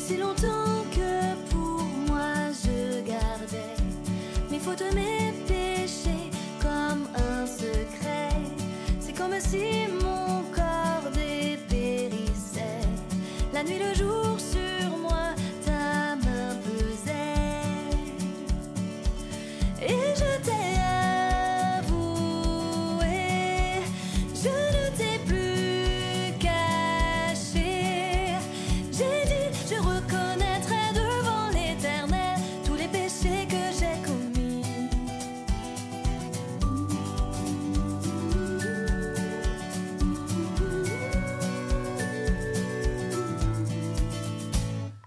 si longtemps que pour moi je gardais mes fautes, mes péchés comme un secret. C'est comme si mon corps dépérissait. La nuit, le jour, sur moi ta main pesait. Et je t'ai avoué, je ne t'ai plus caché. J'ai dit, je reconnaîtrai devant l'Éternel tous les péchés que j'ai commis.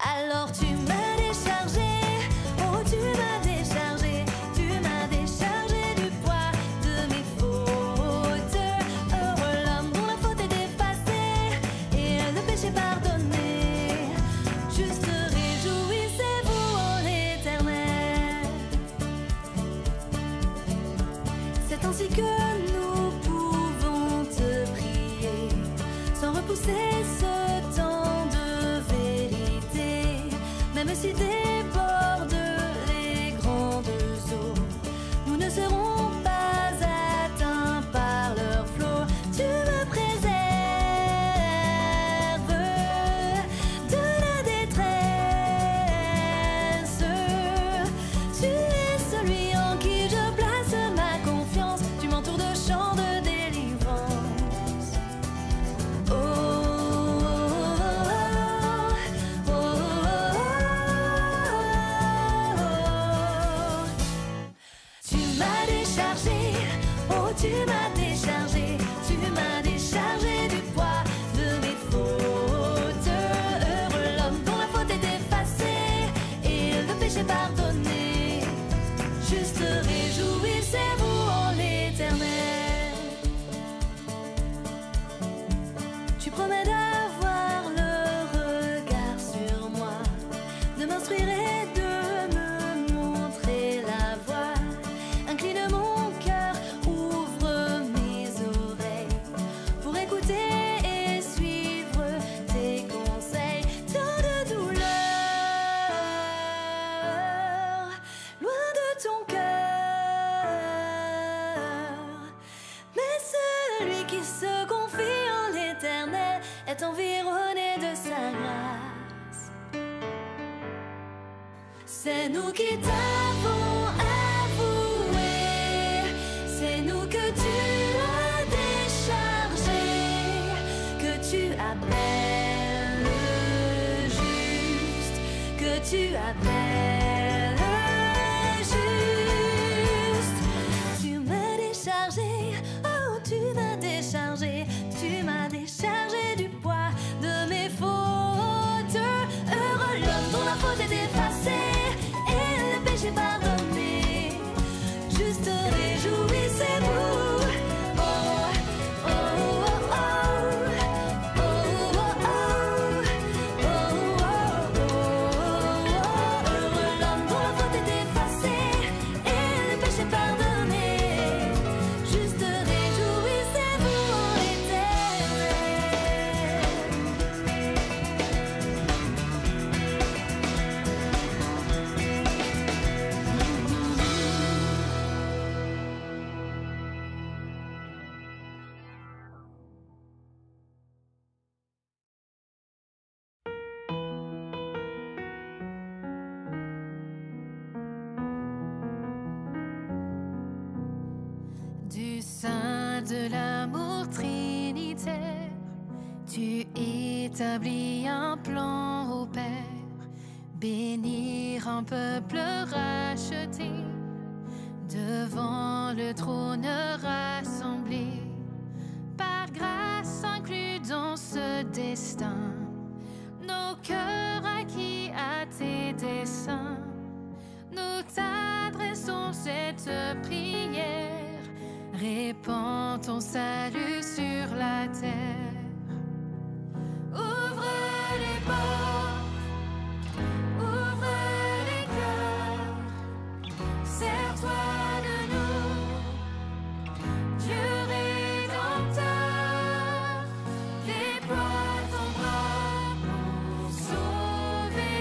Alors tu m'as déchargé, oh tu m'as déchargé, tu m'as déchargé du poids de mes fautes. Heureux l'homme dont la faute est effacée et le péché pardonné. Juste réjouissez-vous en l'Éternel. C'est ainsi que nous pouvons te prier sans repousser ce temps de vérité. Même si débordent les grandes eaux, nous ne serons pas atteints par leur flot. Tu me préserves de la détresse. Tu es celui en qui je place ma confiance. Tu m'entoures de chants de délivrance. Oh, oh, oh, oh, oh. Tu m'as déchargé, oh tu m'as déchargé, tu m'as déchargé du poids de mes fautes. Heureux l'homme dont la faute est effacée et le péché pardonné. Juste réjouissez-vous en l'Éternel. Tu promets d'avoir le regard sur moi, de m'instruire et de me montrer la voie. Incline mon cœur, ouvre mes oreilles pour écouter et suivre tes conseils. Tant de douleur, loin de ton cœur. Mais celui qui se confie en l'Éternel est environné de sa grâce. C'est nous qui t'avons avoué, c'est nous que tu as déchargé, que tu appelles juste, que tu appelles juste. Tu m'as déchargé, oh tu m'as déchargé, tu m'as déchargé du poids de mes fautes. Heureux l'homme dont la faute est effacée et le péché pardonné. Juste réjouissez-vous. Oh, oh, oh, oh, oh, oh, oh, oh, oh, oh. Heureux l'homme dont la faute est effacée et le péché pardonné. Juste réjouissez-vous en l'Éternel. Du sein de l'amour trinitaire, tu établis un plan au Père, bénir un peuple racheté, devant le trône rassemblé, par grâce inclus dans ce destin, nos cœurs acquis à tes desseins, nous t'adressons cette prière. Répands ton salut sur la terre. Ouvre les portes, ouvre les cœurs, sers-toi de nous, Dieu rédempteur, déploie ton bras pour sauver.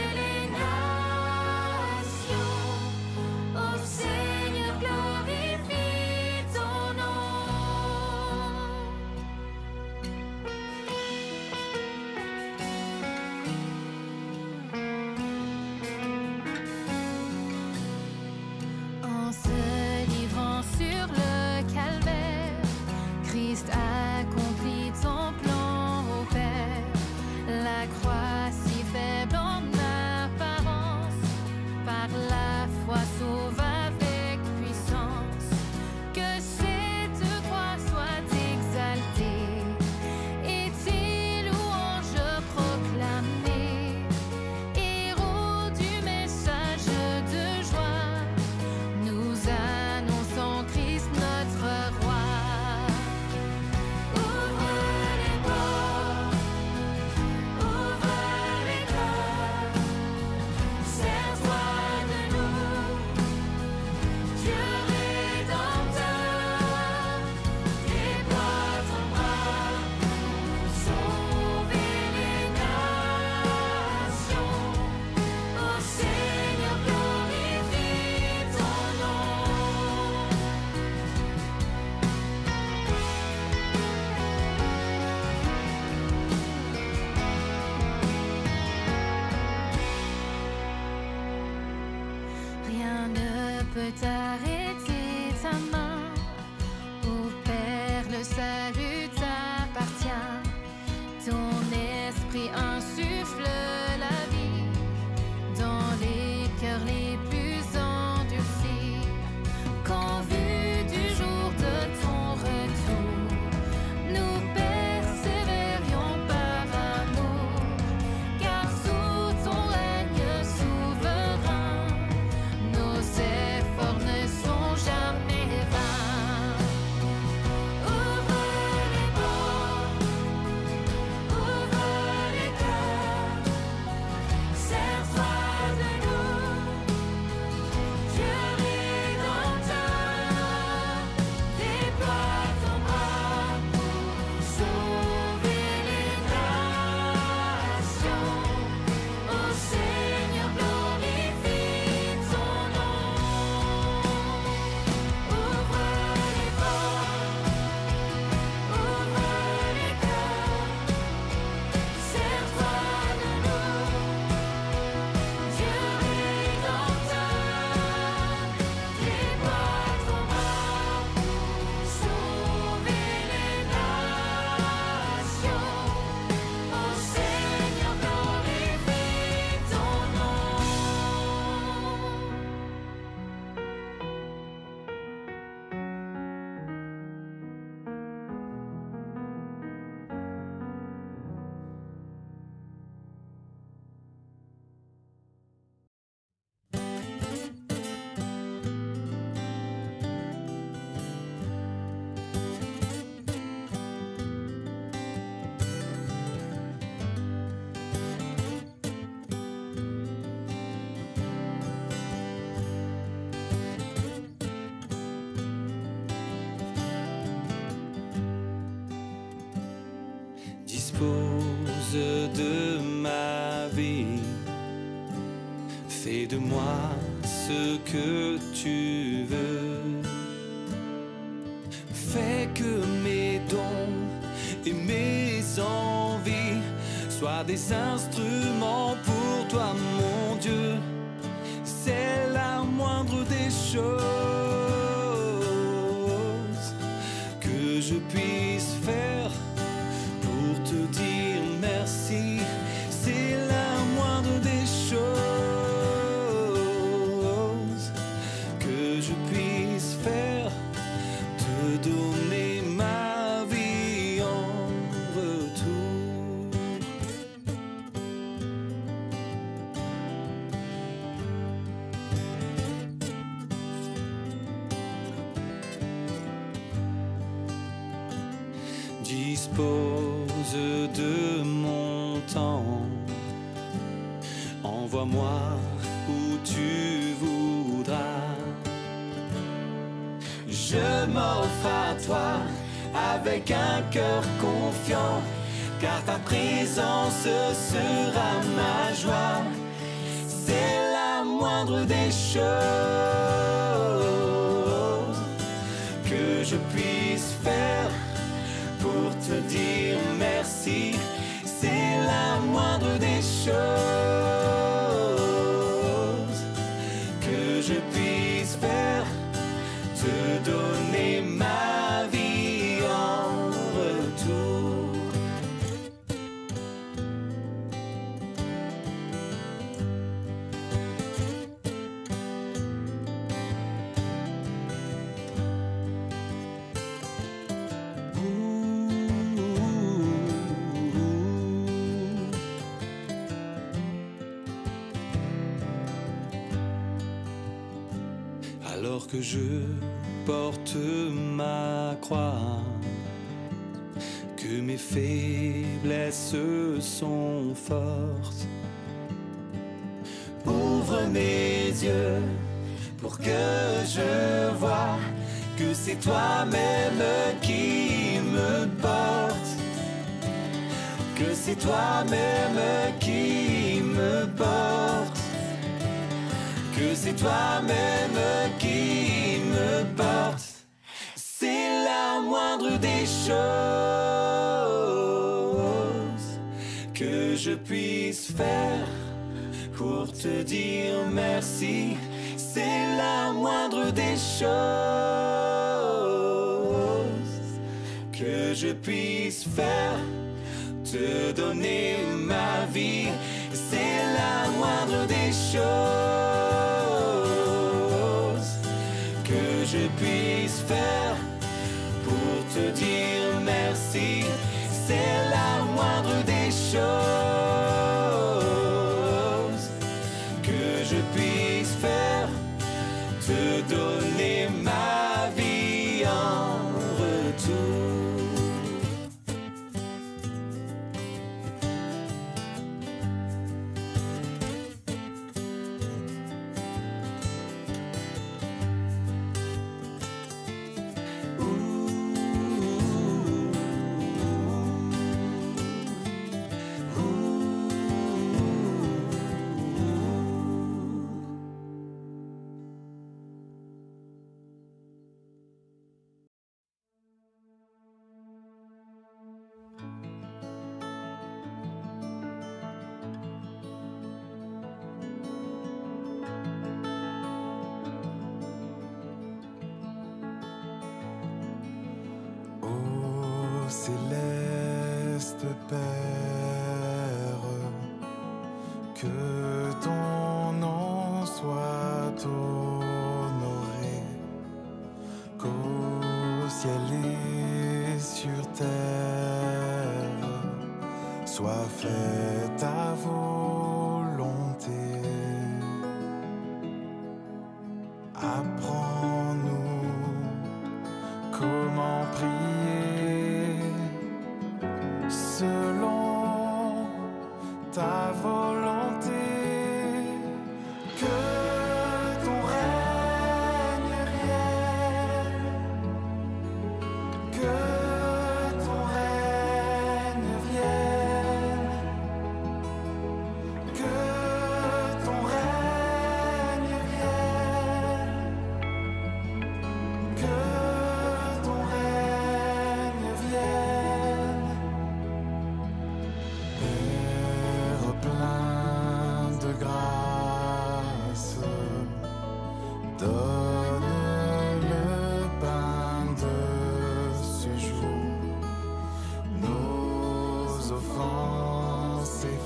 dispose de ma vie. Fais de moi ce que tu veux. Fais que mes dons et mes envies soient des instruments pour toi, mon Dieu. C'est la moindre des choses que je puisse faire pour te dire merci. C'est la moindre des choses que je puisse faire, te donner ma vie en retour. Dispose de mon temps, envoie-moi où tu voudras. Je m'offre à toi avec un cœur confiant, car ta présence sera ma joie. C'est la moindre des choses que je puisse faire pour te dire merci. C'est la moindre des choses que je puisse faire, te donner ma vie en retour. Alors que je porte ma croix, que mes faiblesses sont fortes, ouvre mes yeux pour que je vois que c'est toi-même qui me porte, que c'est toi-même qui me porte, que c'est toi-même qui me porte. C'est la moindre des choses que je puisse faire pour te dire merci. C'est la moindre des choses que je puisse faire, te donner ma vie. C'est la moindre des choses que je puisse faire pour te dire merci. C'est la moindre des choses que je puisse faire, te donner ma vie en retour. Céleste Père, que ton nom soit honoré, qu'au ciel et sur terre soit faite ta volonté. Apprends-nous comment prier selon ta volonté, que ton règne vienne, que ton règne vienne.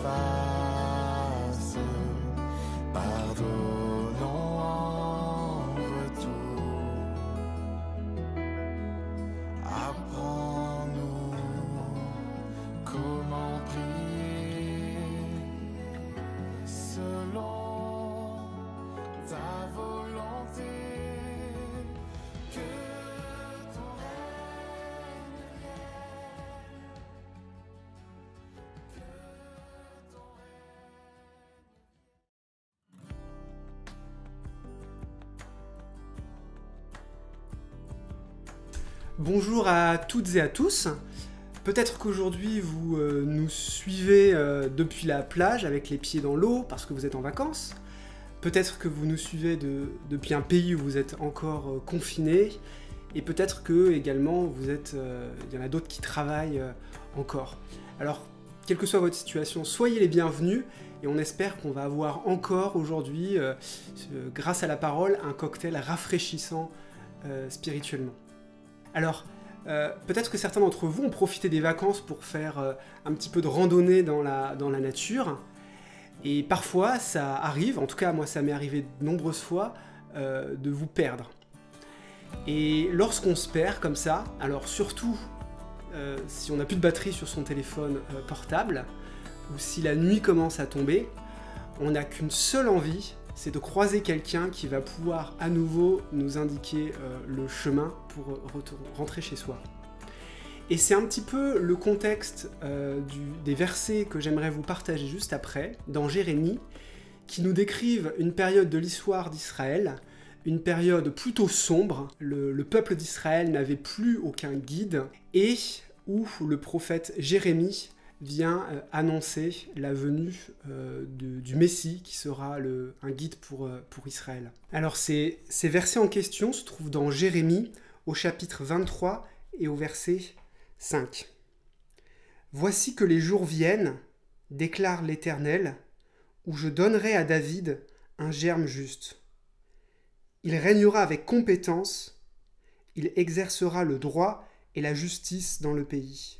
face, pardonnons en retour. Apprends-nous comment prier selon ta volonté. Que ton règne vienne. Que ton Bonjour à toutes et à tous. Peut-être qu'aujourd'hui vous nous suivez depuis la plage avec les pieds dans l'eau parce que vous êtes en vacances. Peut-être que vous nous suivez depuis un pays où vous êtes encore confinés. Et peut-être que également il y en a d'autres qui travaillent encore. Alors, quelle que soit votre situation, soyez les bienvenus. Et on espère qu'on va avoir encore aujourd'hui, grâce à la parole, un cocktail rafraîchissant spirituellement. Alors, peut-être que certains d'entre vous ont profité des vacances pour faire un petit peu de randonnée dans la nature. Et parfois, ça arrive, en tout cas moi ça m'est arrivé de nombreuses fois, de vous perdre. Et lorsqu'on se perd comme ça, alors surtout si on n'a plus de batterie sur son téléphone portable, ou si la nuit commence à tomber, on n'a qu'une seule envie, c'est de croiser quelqu'un qui va pouvoir à nouveau nous indiquer le chemin pour rentrer chez soi. Et c'est un petit peu le contexte des versets que j'aimerais vous partager juste après, dans Jérémie, qui nous décrivent une période de l'histoire d'Israël, une période plutôt sombre. Le peuple d'Israël n'avait plus aucun guide, et où le prophète Jérémie vient annoncer la venue du Messie, qui sera un guide pour Israël. Alors ces versets en question se trouvent dans Jérémie, au chapitre 23 et au verset 5. Voici que les jours viennent, déclare l'Éternel, où je donnerai à David un germe juste. Il régnera avec compétence, il exercera le droit et la justice dans le pays.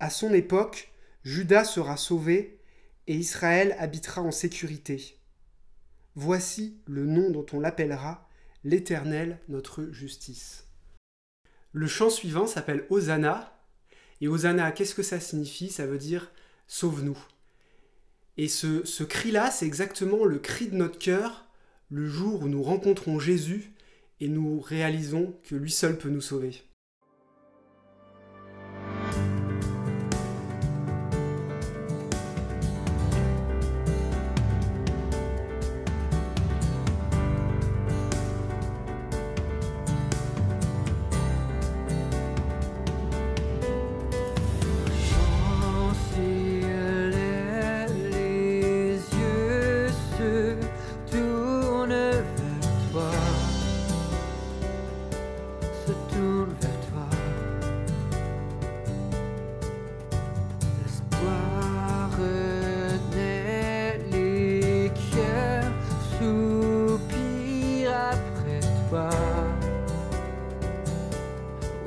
À son époque, Juda sera sauvé et Israël habitera en sécurité. Voici le nom dont on l'appellera, l'Éternel notre justice. Le chant suivant s'appelle Hosanna, et Hosanna, qu'est-ce que ça signifie? Ça veut dire « sauve-nous ». Et ce cri-là, c'est exactement le cri de notre cœur, le jour où nous rencontrons Jésus et nous réalisons que lui seul peut nous sauver.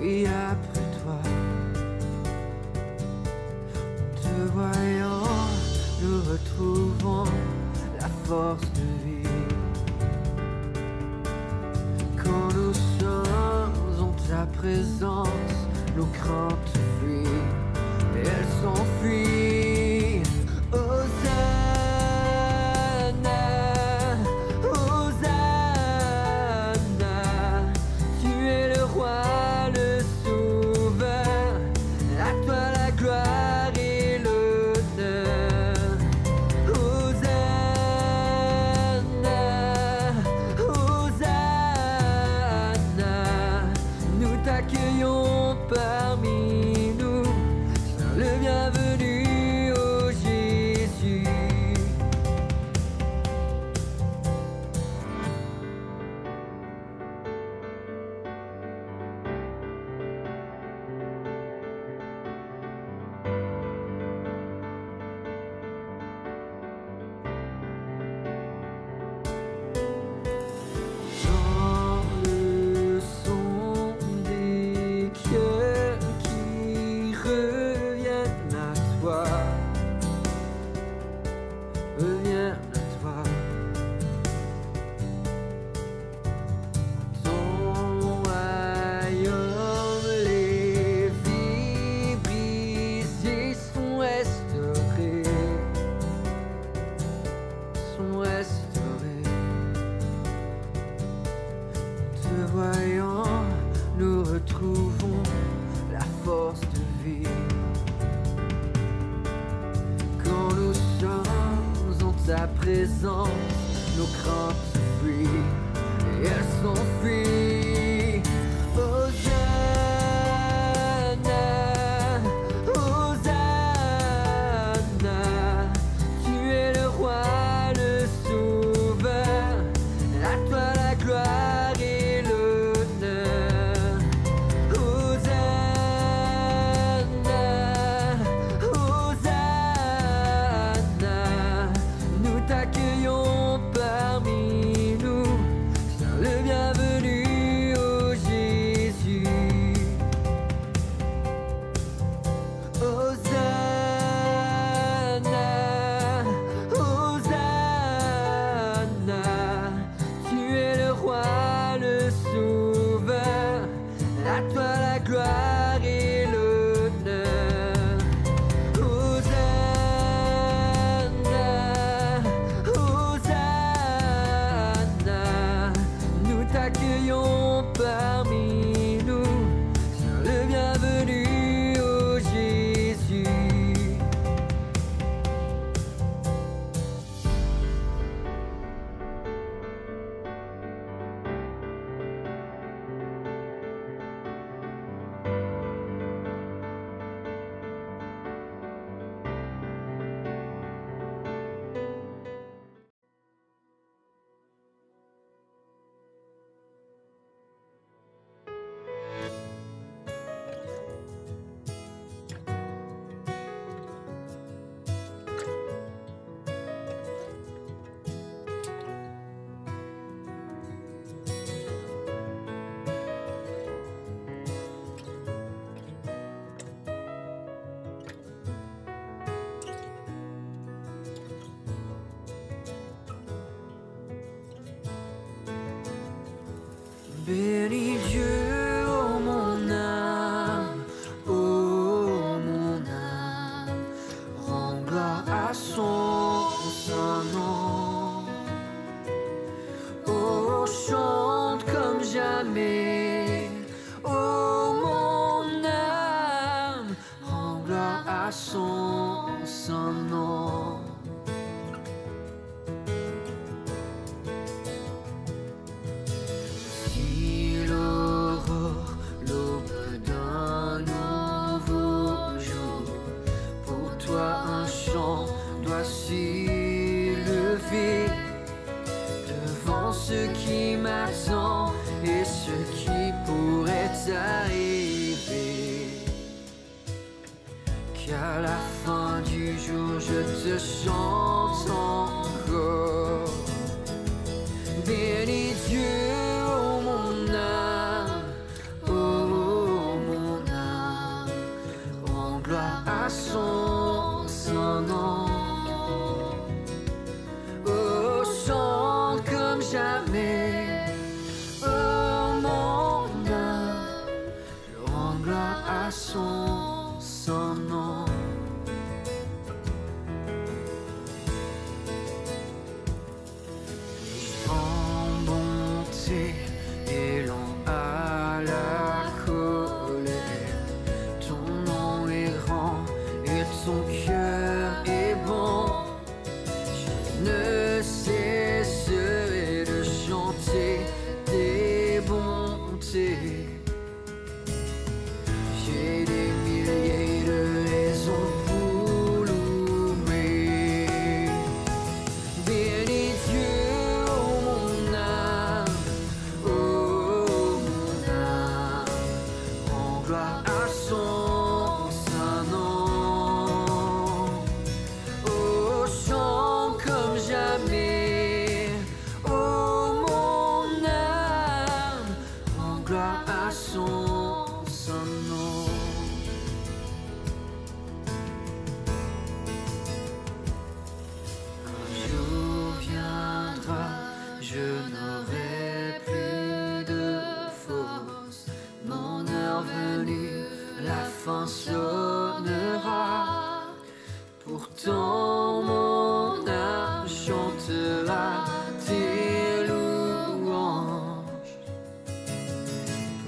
Oui, après toi, te voyant, nous retrouvons la force de vie. Quand nous sommes en ta présence, nos craintes fuient et elles s'enfuient. Hosanna, Hosanna, tu es le roi, le sauveur, à toi la gloire et l'honneur. Hosanna, Hosanna, nous t'accueillons parmi craintes fuient et elles s'enfuient. Hosanna, Hosanna, tu es le roi, le sauveur, à toi la gloire et l'honneur. Hosanna, Hosanna, nous t'accueillons parmi nous, sois le bienvenu, ô Jésus. Hosanna, Hosanna, tu es le roi, le sauveur, à toi la gloire et l'honneur. Hosanna, Hosanna, nous t'accueillons parmi nous, sois le bienvenu, ô Jésus. Bénis Dieu, ô mon âme, rends gloire à son saint nom. Oh, chante comme jamais, ô mon âme, rends gloire à son saint nom. Si l'aurore, l'aube d'un nouveau jour, pour toi un chant doit s'élever devant ce qui m'attend et ce qui pourrait arriver. Qu'à la fin du jour je te chante encore. Bénis Dieu, ô mon âme, rends gloire à son saint nom. Oh, chante comme jamais, oh mon âme, rends gloire à son saint nom. En bonté et lent à la colère, ton nom est grand et ton cœur est bon. Je ne cesserai de chanter tes bontés. J'ai des milliers de raisons pour louer. Bénis Dieu, ô mon âme, rends gloire à son saint nom. Oh, chante comme jamais, ô mon âme, rends gloire à son saint nom. Un jour viendra, je n'aurai plus de force. Mon heure venue, la fin sonnera. Pourtant mon âme chantera tes louanges.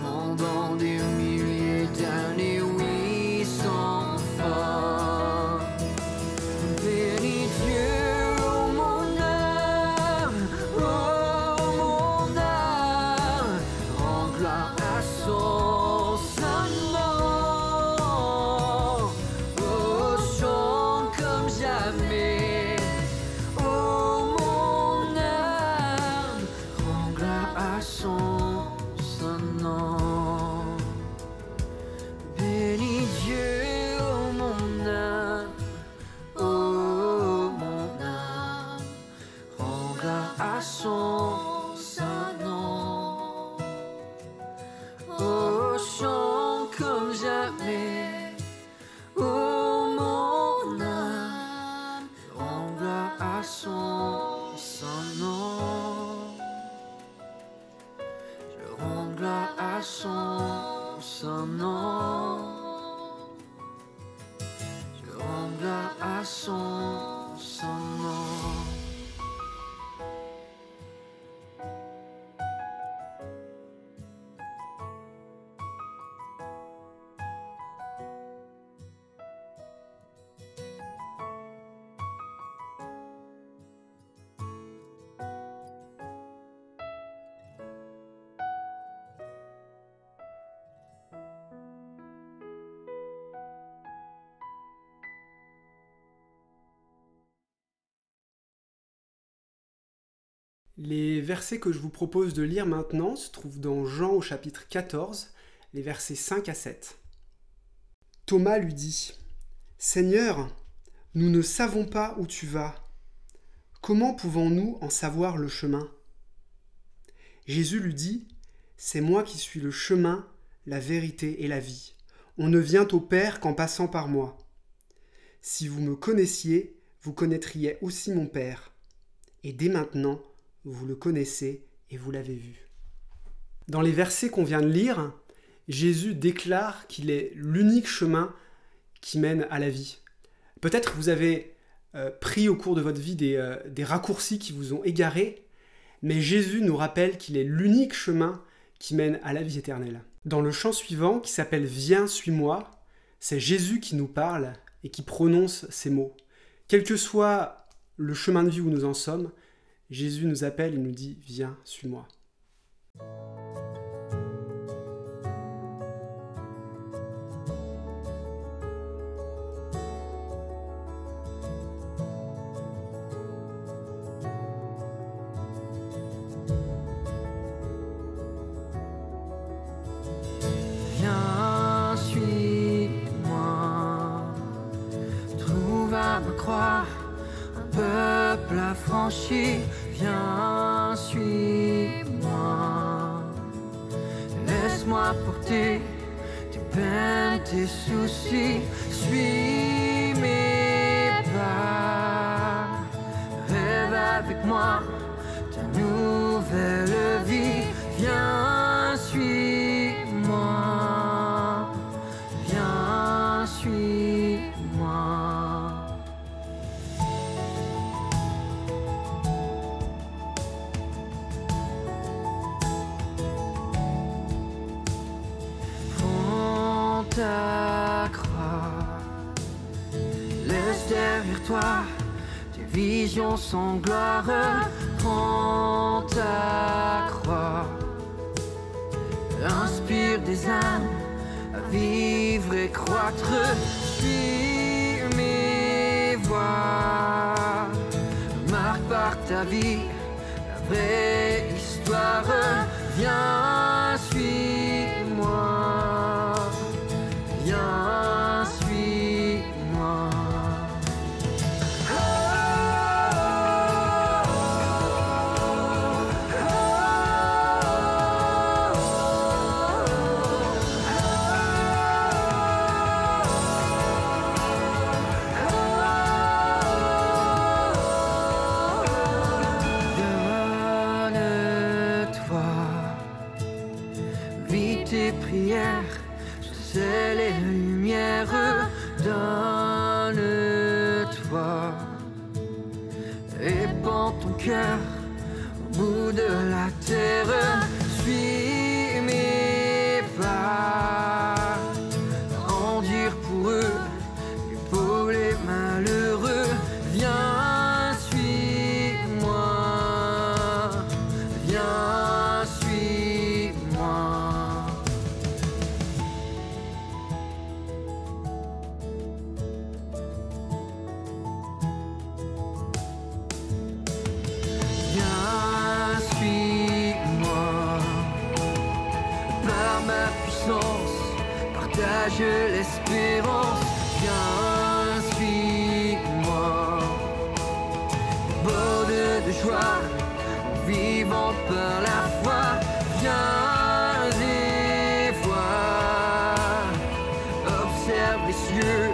Pendant des milliers d'années, oui, sans fin. Bénis Dieu, ô mon âme, ô à son nom. Je rends gloire à son nom. Les versets que je vous propose de lire maintenant se trouvent dans Jean au chapitre 14, les versets 5 à 7. Thomas lui dit : « Seigneur, nous ne savons pas où tu vas. Comment pouvons-nous en savoir le chemin ? » Jésus lui dit : « C'est moi qui suis le chemin, la vérité et la vie. On ne vient au Père qu'en passant par moi. Si vous me connaissiez, vous connaîtriez aussi mon Père. Et dès maintenant, vous le connaissez et vous l'avez vu. » Dans les versets qu'on vient de lire, Jésus déclare qu'il est l'unique chemin qui mène à la vie. Peut-être vous avez pris au cours de votre vie des raccourcis qui vous ont égaré, mais Jésus nous rappelle qu'il est l'unique chemin qui mène à la vie éternelle. Dans le chant suivant, qui s'appelle « Viens, suis-moi », c'est Jésus qui nous parle et qui prononce ces mots. Quel que soit le chemin de vie où nous en sommes, Jésus nous appelle et nous dit « Viens, suis-moi ». Viens, suis-moi, trouve à me croire, un peuple affranchi. Viens, suis-moi, laisse-moi porter tes peines, tes soucis. Suis mes pas, rêve avec moi ta nouvelle vie. Viens, suis-moi, viens, suis-moi. Prends ta croix, laisse derrière toi tes visions sans gloire. Prends ta croix, inspire des âmes à vivre et croître. Suis mes voies, marque par ta vie la vraie histoire. Viens, suis-moi, viens, suis-moi. Tes prières, c'est les lumières. Donne-toi, répands ton cœur au bout de la terre. Suis mes pas, endure pour eux, pour les malheureux. Viens, suis-moi, viens, suis-moi. Viens, suis-moi, par ma puissance, partage l'espérance. Viens, suis-moi, borde de joie, en vivant par la foi. Viens et vois, observe les cieux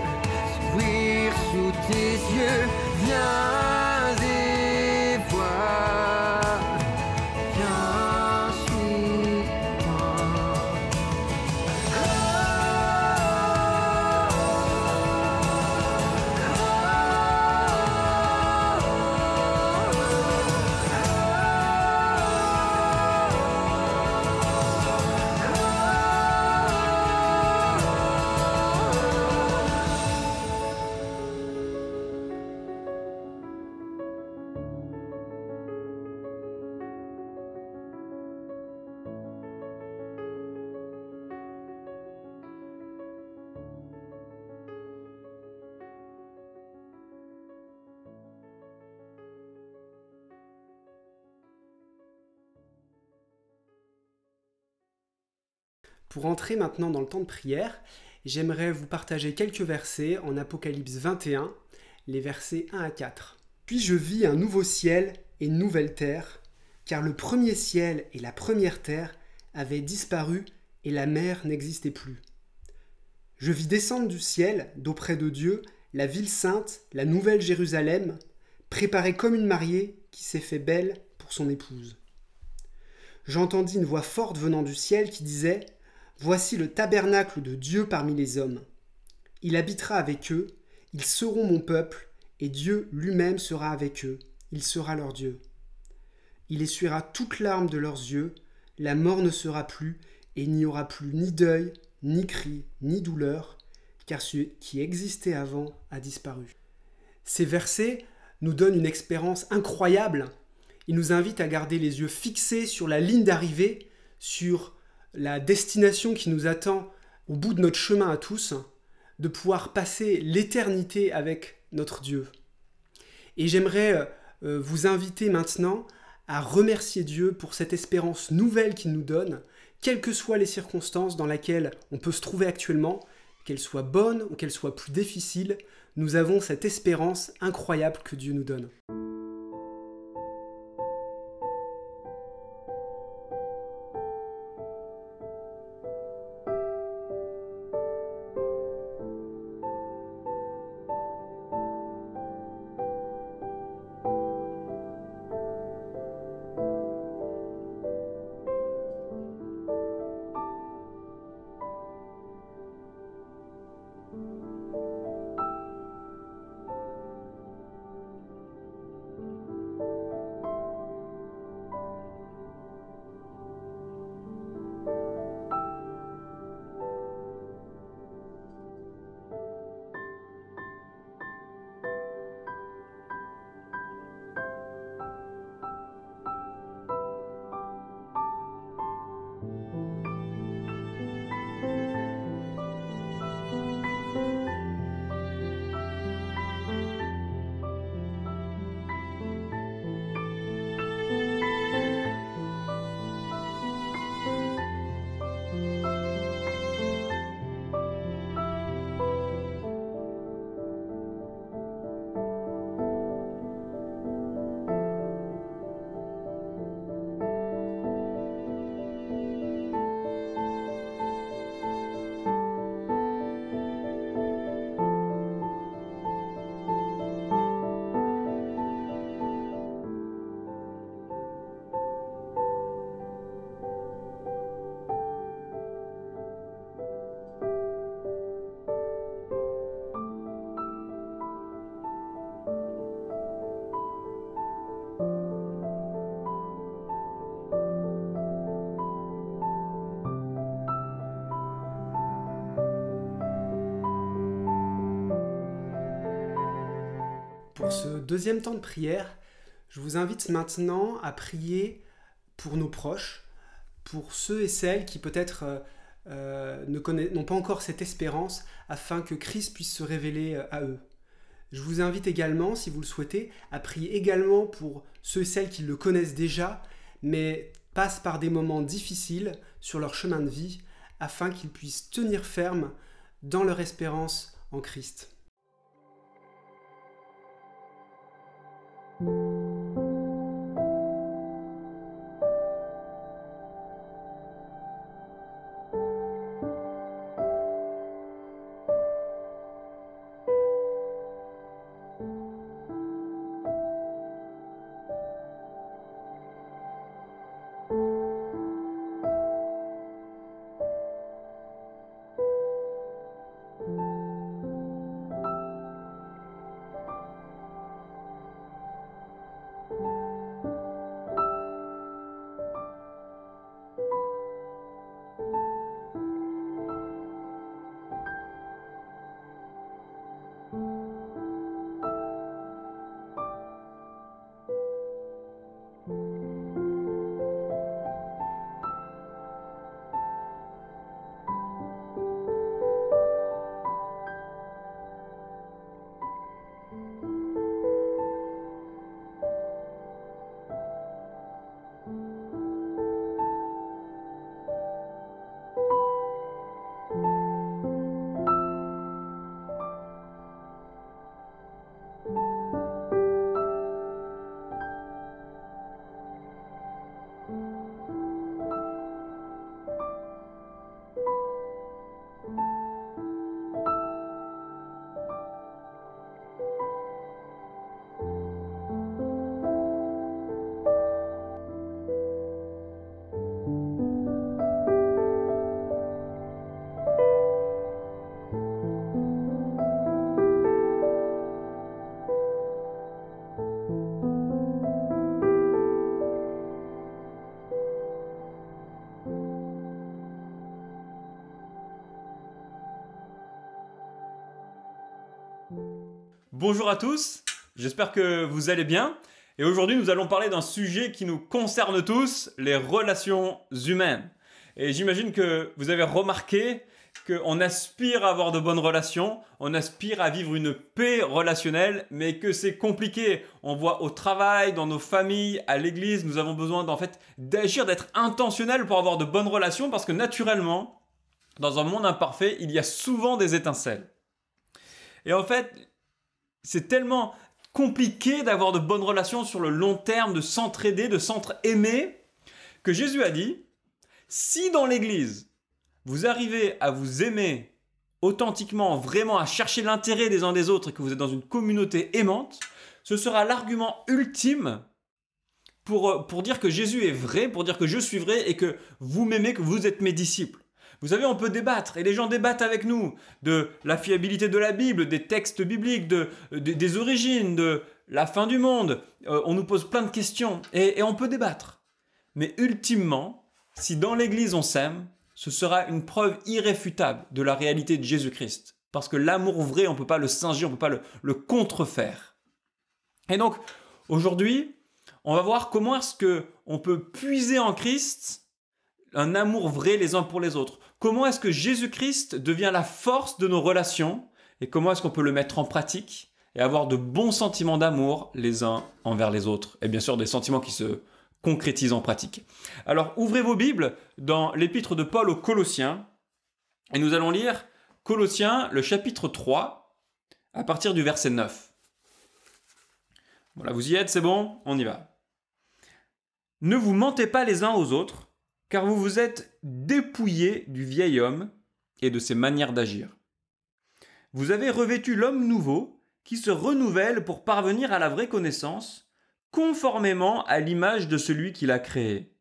s'ouvrir sous tes yeux. Viens et vois, viens, suis-moi. Pour entrer maintenant dans le temps de prière, j'aimerais vous partager quelques versets en Apocalypse 21, les versets 1 à 4. « Puis je vis un nouveau ciel et une nouvelle terre, car le premier ciel et la première terre avaient disparu et la mer n'existait plus. Je vis descendre du ciel, d'auprès de Dieu, la ville sainte, la nouvelle Jérusalem, préparée comme une mariée qui s'est fait belle pour son épouse. J'entendis une voix forte venant du ciel qui disait « Voici le tabernacle de Dieu parmi les hommes. Il habitera avec eux, ils seront mon peuple, et Dieu lui-même sera avec eux, il sera leur Dieu. Il essuiera toute larme de leurs yeux, la mort ne sera plus, et il n'y aura plus ni deuil, ni cri, ni douleur, car ce qui existait avant a disparu. » Ces versets nous donnent une expérience incroyable. Ils nous invitent à garder les yeux fixés sur la ligne d'arrivée, sur la destination qui nous attend au bout de notre chemin à tous, de pouvoir passer l'éternité avec notre Dieu. Et j'aimerais vous inviter maintenant à remercier Dieu pour cette espérance nouvelle qu'il nous donne, quelles que soient les circonstances dans lesquelles on peut se trouver actuellement, qu'elles soient bonnes ou qu'elles soient plus difficiles, nous avons cette espérance incroyable que Dieu nous donne. Pour ce deuxième temps de prière, je vous invite maintenant à prier pour nos proches, pour ceux et celles qui peut-être n'ont pas encore cette espérance, afin que Christ puisse se révéler à eux. Je vous invite également, si vous le souhaitez, à prier également pour ceux et celles qui le connaissent déjà, mais passent par des moments difficiles sur leur chemin de vie, afin qu'ils puissent tenir ferme dans leur espérance en Christ. Bonjour à tous, j'espère que vous allez bien. Et aujourd'hui, nous allons parler d'un sujet qui nous concerne tous, les relations humaines. Et j'imagine que vous avez remarqué qu'on aspire à avoir de bonnes relations, on aspire à vivre une paix relationnelle, mais que c'est compliqué. On voit au travail, dans nos familles, à l'église, nous avons besoin d'agir, d'être intentionnel pour avoir de bonnes relations, parce que naturellement, dans un monde imparfait, il y a souvent des étincelles. Et en fait, c'est tellement compliqué d'avoir de bonnes relations sur le long terme, de s'entraider, de s'entre-aimer, que Jésus a dit, si dans l'église, vous arrivez à vous aimer authentiquement, vraiment à chercher l'intérêt des uns des autres et que vous êtes dans une communauté aimante, ce sera l'argument ultime pour dire que Jésus est vrai, pour dire que je suis vrai et que vous m'aimez, que vous êtes mes disciples. Vous savez, on peut débattre, et les gens débattent avec nous, de la fiabilité de la Bible, des textes bibliques, des origines, de la fin du monde. On nous pose plein de questions, et on peut débattre. Mais ultimement, si dans l'Église on s'aime, ce sera une preuve irréfutable de la réalité de Jésus-Christ. Parce que l'amour vrai, on ne peut pas le singer, on ne peut pas le contrefaire. Et donc, aujourd'hui, on va voir comment est-ce qu'on peut puiser en Christ un amour vrai les uns pour les autres. Comment est-ce que Jésus-Christ devient la force de nos relations et comment est-ce qu'on peut le mettre en pratique et avoir de bons sentiments d'amour les uns envers les autres. Et bien sûr, des sentiments qui se concrétisent en pratique. Alors, ouvrez vos Bibles dans l'épître de Paul aux Colossiens et nous allons lire Colossiens, le chapitre 3, à partir du verset 9. Voilà, vous y êtes, c'est bon? On y va. Ne vous mentez pas les uns aux autres, car vous vous êtes dépouillés du vieil homme et de ses manières d'agir. Vous avez revêtu l'homme nouveau qui se renouvelle pour parvenir à la vraie connaissance, conformément à l'image de celui qui l'a créé.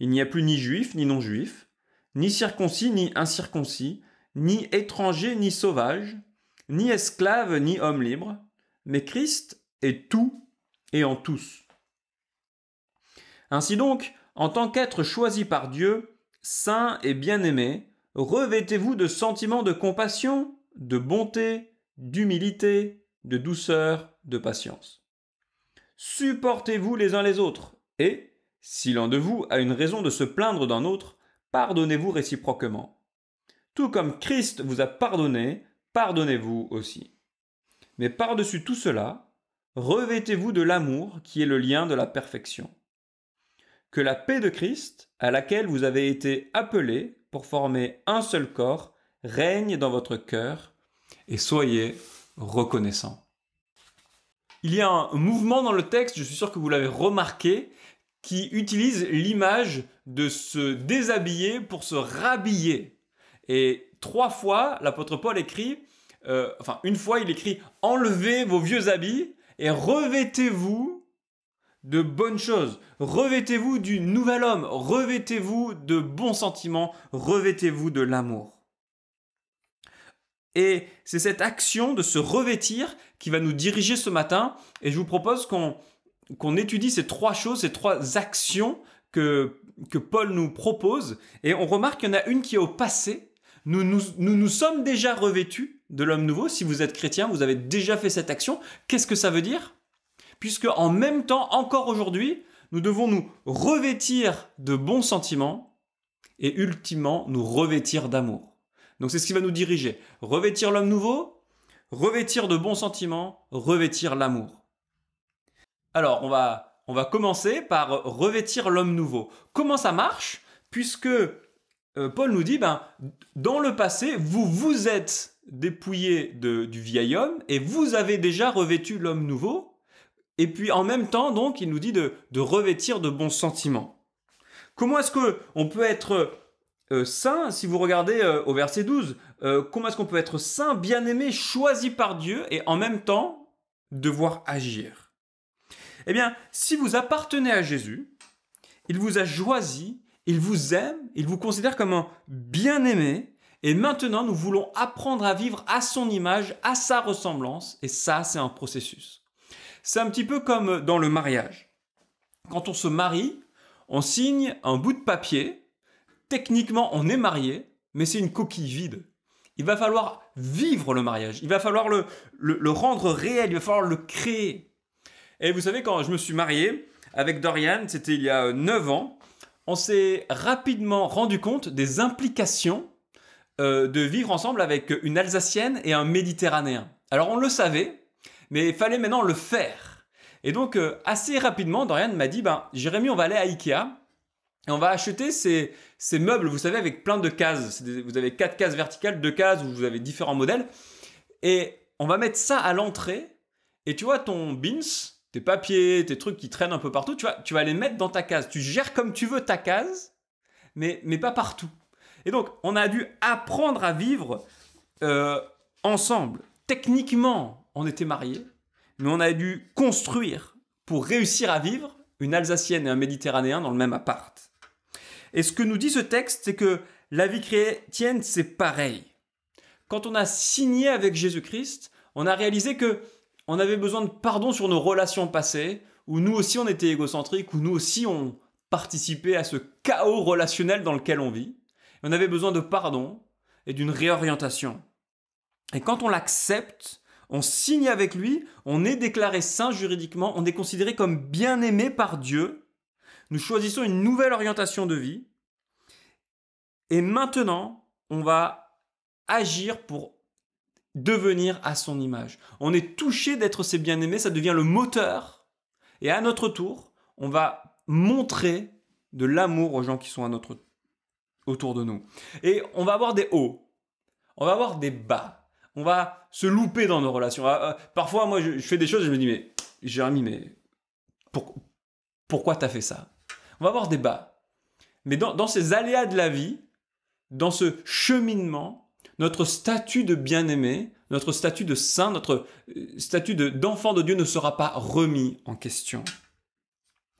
Il n'y a plus ni juif ni non-juif, ni circoncis ni incirconcis, ni étranger ni sauvage, ni esclave ni homme libre, mais Christ est tout et en tous. Ainsi donc, en tant qu'être choisi par Dieu, saint et bien-aimé, revêtez-vous de sentiments de compassion, de bonté, d'humilité, de douceur, de patience. Supportez-vous les uns les autres, et, si l'un de vous a une raison de se plaindre d'un autre, pardonnez-vous réciproquement. Tout comme Christ vous a pardonné, pardonnez-vous aussi. Mais par-dessus tout cela, revêtez-vous de l'amour qui est le lien de la perfection. Que la paix de Christ, à laquelle vous avez été appelés pour former un seul corps, règne dans votre cœur et soyez reconnaissants. Il y a un mouvement dans le texte, je suis sûr que vous l'avez remarqué, qui utilise l'image de se déshabiller pour se rhabiller. Et 3 fois, l'apôtre Paul écrit, une fois il écrit « Enlevez vos vieux habits et revêtez-vous de bonnes choses. Revêtez-vous du nouvel homme. Revêtez-vous de bons sentiments. Revêtez-vous de l'amour. » Et c'est cette action de se revêtir qui va nous diriger ce matin. Et je vous propose qu'on étudie ces 3 choses, ces 3 actions que Paul nous propose. Et on remarque qu'il y en a une qui est au passé. Nous sommes déjà revêtus de l'homme nouveau. Si vous êtes chrétien, vous avez déjà fait cette action. Qu'est-ce que ça veut dire ? Puisque en même temps, encore aujourd'hui, nous devons nous revêtir de bons sentiments et ultimement nous revêtir d'amour. Donc c'est ce qui va nous diriger. Revêtir l'homme nouveau, revêtir de bons sentiments, revêtir l'amour. Alors on va commencer par revêtir l'homme nouveau. Comment ça marche? Puisque Paul nous dit, dans le passé, vous êtes dépouillés du vieil homme et vous avez déjà revêtu l'homme nouveau. Et puis en même temps, donc, il nous dit de revêtir de bons sentiments. Comment est-ce qu'on peut être saint? Si vous regardez au verset 12, comment est-ce qu'on peut être saint, bien-aimé, choisi par Dieu et en même temps devoir agir? Eh bien, si vous appartenez à Jésus, il vous a choisi, il vous aime, il vous considère comme un bien-aimé et maintenant nous voulons apprendre à vivre à son image, à sa ressemblance et ça, c'est un processus. C'est un petit peu comme dans le mariage. Quand on se marie, on signe un bout de papier. Techniquement, on est marié, mais c'est une coquille vide. Il va falloir vivre le mariage. Il va falloir le rendre réel, il va falloir le créer. Et vous savez, quand je me suis marié avec Dorian, c'était il y a 9 ans, on s'est rapidement rendu compte des implications de vivre ensemble avec une Alsacienne et un Méditerranéen. Alors on le savait, mais il fallait maintenant le faire. Et donc assez rapidement, Dorian m'a dit, Jérémy, on va aller à Ikea et on va acheter ces meubles, vous savez, avec plein de cases. Vous avez 4 cases verticales, 2 cases où vous avez différents modèles. Et on va mettre ça à l'entrée. Et tu vois, ton bins, tes papiers, tes trucs qui traînent un peu partout, tu vas les mettre dans ta case. Tu gères comme tu veux ta case, mais pas partout. Et donc, on a dû apprendre à vivre ensemble. Techniquement, on était mariés, mais on a dû construire pour réussir à vivre une Alsacienne et un Méditerranéen dans le même appart. Et ce que nous dit ce texte, c'est que la vie chrétienne, c'est pareil. Quand on a signé avec Jésus-Christ, on a réalisé que on avait besoin de pardon sur nos relations passées, où nous aussi on était égocentriques, où nous aussi on participait à ce chaos relationnel dans lequel on vit. On avait besoin de pardon et d'une réorientation. Et quand on l'accepte, on signe avec lui, on est déclaré saint juridiquement, on est considéré comme bien-aimé par Dieu. Nous choisissons une nouvelle orientation de vie. Et maintenant, on va agir pour devenir à son image. On est touché d'être ses bien-aimés, ça devient le moteur. Et à notre tour, on va montrer de l'amour aux gens qui sont autour de nous. Et on va avoir des hauts, on va avoir des bas, on va se louper dans nos relations. Parfois, moi, je fais des choses et je me dis, mais Jérémy, pourquoi t'as fait ça? On va avoir des bas. Mais dans ces aléas de la vie, dans ce cheminement, notre statut de bien-aimé, notre statut de saint, notre statut d'enfant de Dieu ne sera pas remis en question.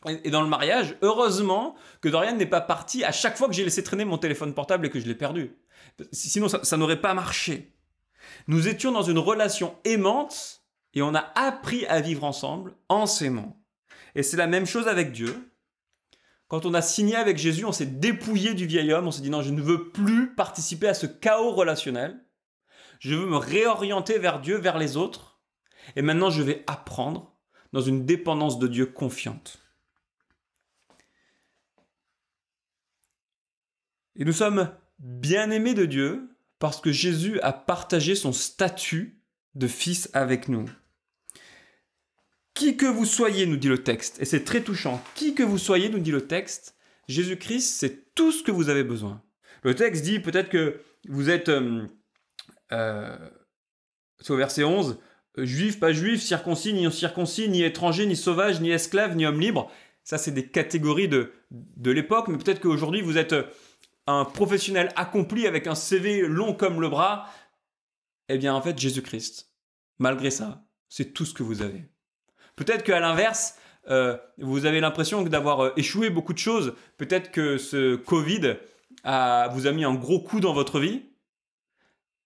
Et dans le mariage, heureusement que Dorian n'est pas parti à chaque fois que j'ai laissé traîner mon téléphone portable et que je l'ai perdu. Sinon, ça n'aurait pas marché. Nous étions dans une relation aimante et on a appris à vivre ensemble en s'aimant. Et c'est la même chose avec Dieu. Quand on a signé avec Jésus, on s'est dépouillé du vieil homme, on s'est dit non, je ne veux plus participer à ce chaos relationnel. Je veux me réorienter vers Dieu, vers les autres. Et maintenant, je vais apprendre dans une dépendance de Dieu confiante. Et nous sommes bien-aimés de Dieu parce que Jésus a partagé son statut de fils avec nous. Qui que vous soyez, nous dit le texte, et c'est très touchant, qui que vous soyez, nous dit le texte, Jésus-Christ, c'est tout ce que vous avez besoin. Le texte dit peut-être que vous êtes, c'est au verset 11, juif, pas juif, circoncis, ni non-circoncis, ni étranger, ni sauvage, ni esclave, ni homme libre. Ça, c'est des catégories de l'époque, mais peut-être qu'aujourd'hui, vous êtes un professionnel accompli avec un CV long comme le bras. Eh bien, en fait, Jésus-Christ, malgré ça, c'est tout ce que vous avez. Peut-être qu'à l'inverse, vous avez l'impression d'avoir échoué beaucoup de choses. Peut-être que ce Covid vous a mis un gros coup dans votre vie.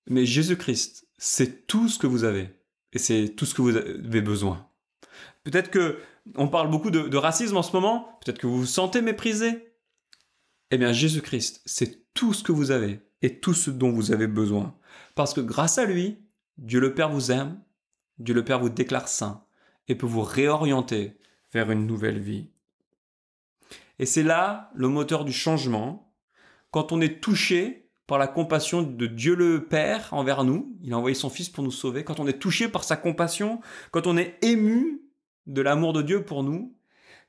Mais Jésus-Christ, c'est tout ce que vous avez. Et c'est tout ce que vous avez besoin. Peut-être qu'on parle beaucoup de racisme en ce moment. Peut-être que vous vous sentez méprisé. Eh bien, Jésus-Christ, c'est tout ce que vous avez et tout ce dont vous avez besoin. Parce que grâce à lui, Dieu le Père vous aime, Dieu le Père vous déclare saint et peut vous réorienter vers une nouvelle vie. Et c'est là le moteur du changement. Quand on est touché par la compassion de Dieu le Père envers nous, il a envoyé son Fils pour nous sauver, quand on est touché par sa compassion, quand on est ému de l'amour de Dieu pour nous,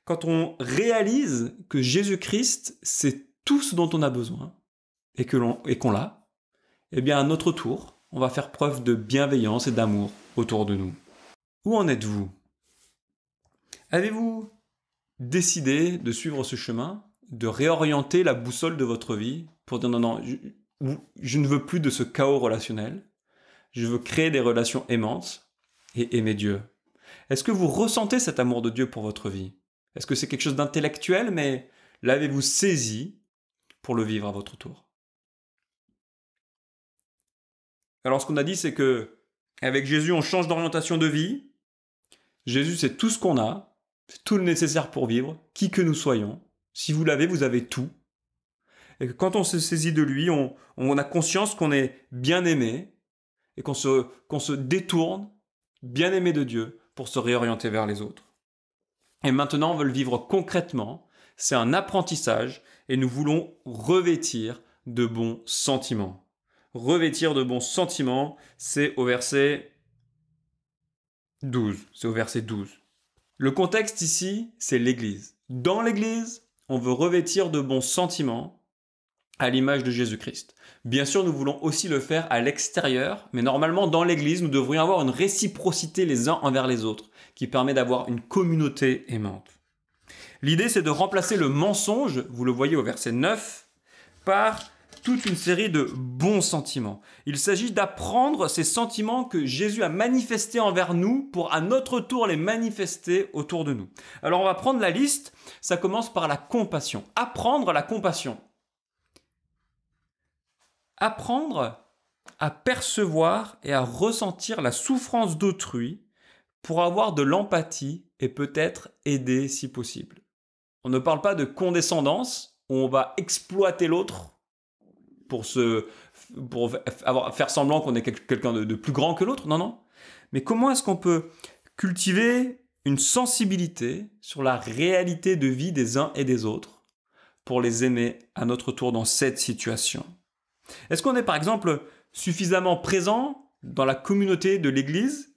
quand on réalise que Jésus-Christ, c'est tout ce dont on a besoin et qu'on l'a, eh bien à notre tour, on va faire preuve de bienveillance et d'amour autour de nous. Où en êtes-vous? Avez-vous décidé de suivre ce chemin, de réorienter la boussole de votre vie pour dire non, je ne veux plus de ce chaos relationnel, je veux créer des relations aimantes et aimer Dieu? Est-ce que vous ressentez cet amour de Dieu pour votre vie? Est-ce que c'est quelque chose d'intellectuel, mais l'avez-vous saisi pour le vivre à votre tour? Alors ce qu'on a dit, c'est que avec Jésus, on change d'orientation de vie. Jésus, c'est tout ce qu'on a, c'est tout le nécessaire pour vivre, qui que nous soyons. Si vous l'avez, vous avez tout. Et que quand on se saisit de lui, on a conscience qu'on est bien aimé et qu'on se détourne, bien aimé de Dieu, pour se réorienter vers les autres. Et maintenant, on veut le vivre concrètement. C'est un apprentissage et nous voulons revêtir de bons sentiments. Revêtir de bons sentiments, c'est au verset 12. C'est au verset 12. Le contexte ici, c'est l'Église. Dans l'Église, on veut revêtir de bons sentiments à l'image de Jésus-Christ. Bien sûr, nous voulons aussi le faire à l'extérieur, mais normalement, dans l'Église, nous devrions avoir une réciprocité les uns envers les autres, qui permet d'avoir une communauté aimante. L'idée, c'est de remplacer le mensonge, vous le voyez au verset 9, par toute une série de bons sentiments. Il s'agit d'apprendre ces sentiments que Jésus a manifestés envers nous pour à notre tour les manifester autour de nous. Alors on va prendre la liste, ça commence par la compassion. Apprendre la compassion. Apprendre à percevoir et à ressentir la souffrance d'autrui pour avoir de l'empathie et peut-être aider si possible. On ne parle pas de condescendance où on va exploiter l'autre pour faire semblant qu'on est quelqu'un de plus grand que l'autre. Non, non. Mais comment est-ce qu'on peut cultiver une sensibilité sur la réalité de vie des uns et des autres pour les aimer à notre tour dans cette situation? Est-ce qu'on est par exemple suffisamment présent dans la communauté de l'Église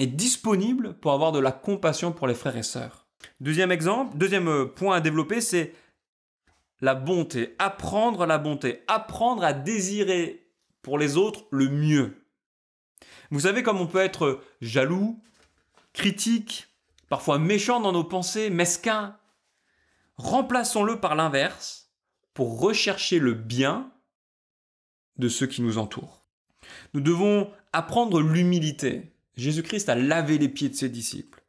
et disponible pour avoir de la compassion pour les frères et sœurs? Deuxième point à développer, c'est la bonté. Apprendre la bonté. Apprendre à désirer pour les autres le mieux. Vous savez comme on peut être jaloux, critique, parfois méchant dans nos pensées, mesquin. Remplaçons-le par l'inverse pour rechercher le bien de ceux qui nous entourent. Nous devons apprendre l'humilité. Jésus-Christ a lavé les pieds de ses disciples.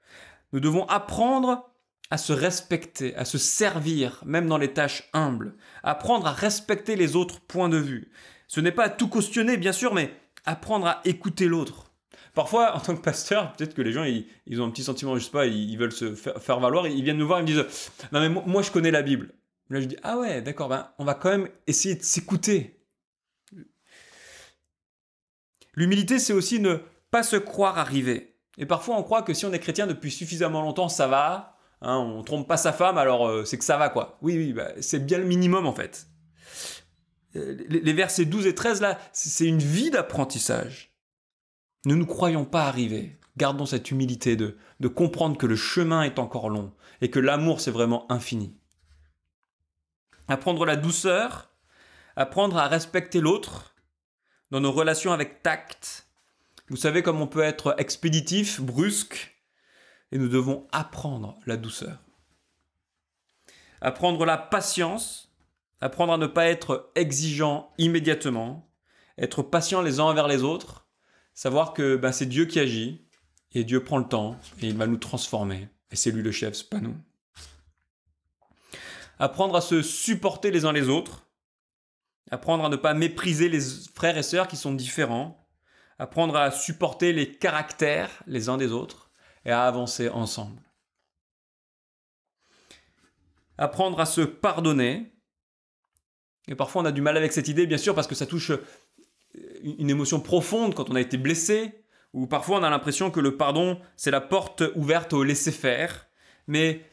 Nous devons apprendre à se respecter, à se servir, même dans les tâches humbles. Apprendre à respecter les autres points de vue. Ce n'est pas à tout cautionner, bien sûr, mais apprendre à écouter l'autre. Parfois, en tant que pasteur, peut-être que les gens, ils ont un petit sentiment, je sais pas, ils veulent se faire valoir, ils viennent nous voir, ils me disent « Non mais moi, je connais la Bible. » Là, je dis « Ah ouais, d'accord, on va quand même essayer de s'écouter. » L'humilité, c'est aussi ne pas se croire arrivé. Et parfois, on croit que si on est chrétien depuis suffisamment longtemps, ça va. Hein, on ne trompe pas sa femme, alors c'est que ça va, quoi. Oui, c'est bien le minimum, en fait. Les versets 12 et 13, là, c'est une vie d'apprentissage. Ne nous croyons pas arrivés. Gardons cette humilité de comprendre que le chemin est encore long et que l'amour, c'est vraiment infini. Apprendre la douceur, apprendre à respecter l'autre, dans nos relations avec tact. Vous savez comme on peut être expéditif, brusque, et nous devons apprendre la douceur. Apprendre la patience, apprendre à ne pas être exigeant immédiatement, être patient les uns envers les autres, savoir que c'est Dieu qui agit, et Dieu prend le temps, et il va nous transformer, et c'est lui le chef, c'est pas nous. Apprendre à se supporter les uns les autres, apprendre à ne pas mépriser les frères et sœurs qui sont différents, apprendre à supporter les caractères les uns des autres et à avancer ensemble. Apprendre à se pardonner. Et parfois on a du mal avec cette idée, bien sûr, parce que ça touche une émotion profonde quand on a été blessé, ou parfois on a l'impression que le pardon, c'est la porte ouverte au laisser-faire. Mais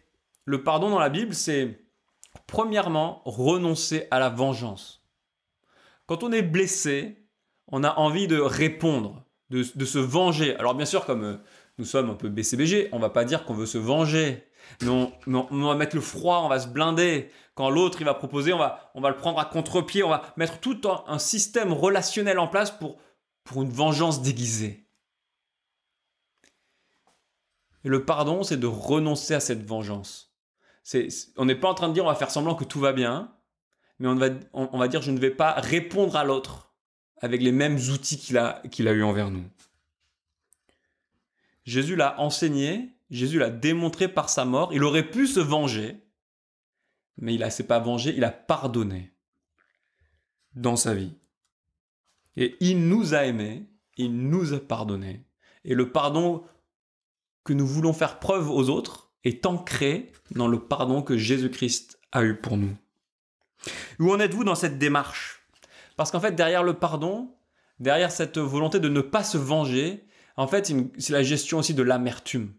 le pardon dans la Bible, c'est premièrement renoncer à la vengeance. Quand on est blessé, on a envie de répondre, de se venger. Alors bien sûr, comme nous sommes un peu BCBG, on ne va pas dire qu'on veut se venger. Mais on va mettre le froid, on va se blinder. Quand l'autre il va proposer, on va le prendre à contre-pied. On va mettre tout un système relationnel en place pour une vengeance déguisée. Et le pardon, c'est de renoncer à cette vengeance. On n'est pas en train de dire on va faire semblant que tout va bien. Mais on va dire je ne vais pas répondre à l'autre avec les mêmes outils qu'il a eu envers nous. Jésus l'a enseigné, Jésus l'a démontré par sa mort. Il aurait pu se venger, mais il ne s'est pas vengé, il a pardonné dans sa vie. Et il nous a aimés, il nous a pardonné. Et le pardon que nous voulons faire preuve aux autres est ancré dans le pardon que Jésus-Christ a eu pour nous. Où en êtes-vous dans cette démarche? Parce qu'en fait, derrière le pardon, derrière cette volonté de ne pas se venger, en fait, c'est la gestion aussi de l'amertume.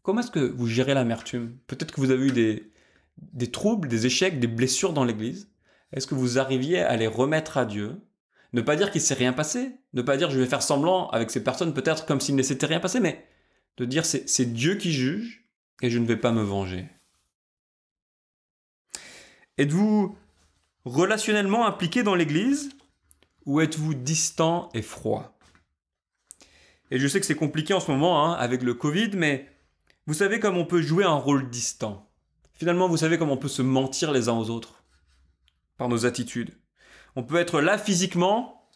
Comment est-ce que vous gérez l'amertume? Peut-être que vous avez eu des troubles, des échecs, des blessures dans l'église. Est-ce que vous arriviez à les remettre à Dieu? Ne pas dire qu'il ne s'est rien passé, ne pas dire je vais faire semblant avec ces personnes peut-être comme s'il ne s'était rien passé, mais de dire c'est Dieu qui juge et je ne vais pas me venger. Êtes-vous relationnellement impliqué dans l'église ou êtes-vous distant et froid? Et je sais que c'est compliqué en ce moment avec le Covid, mais vous savez comme on peut jouer un rôle distant. Finalement, vous savez comment on peut se mentir les uns aux autres par nos attitudes. On peut être là physiquement,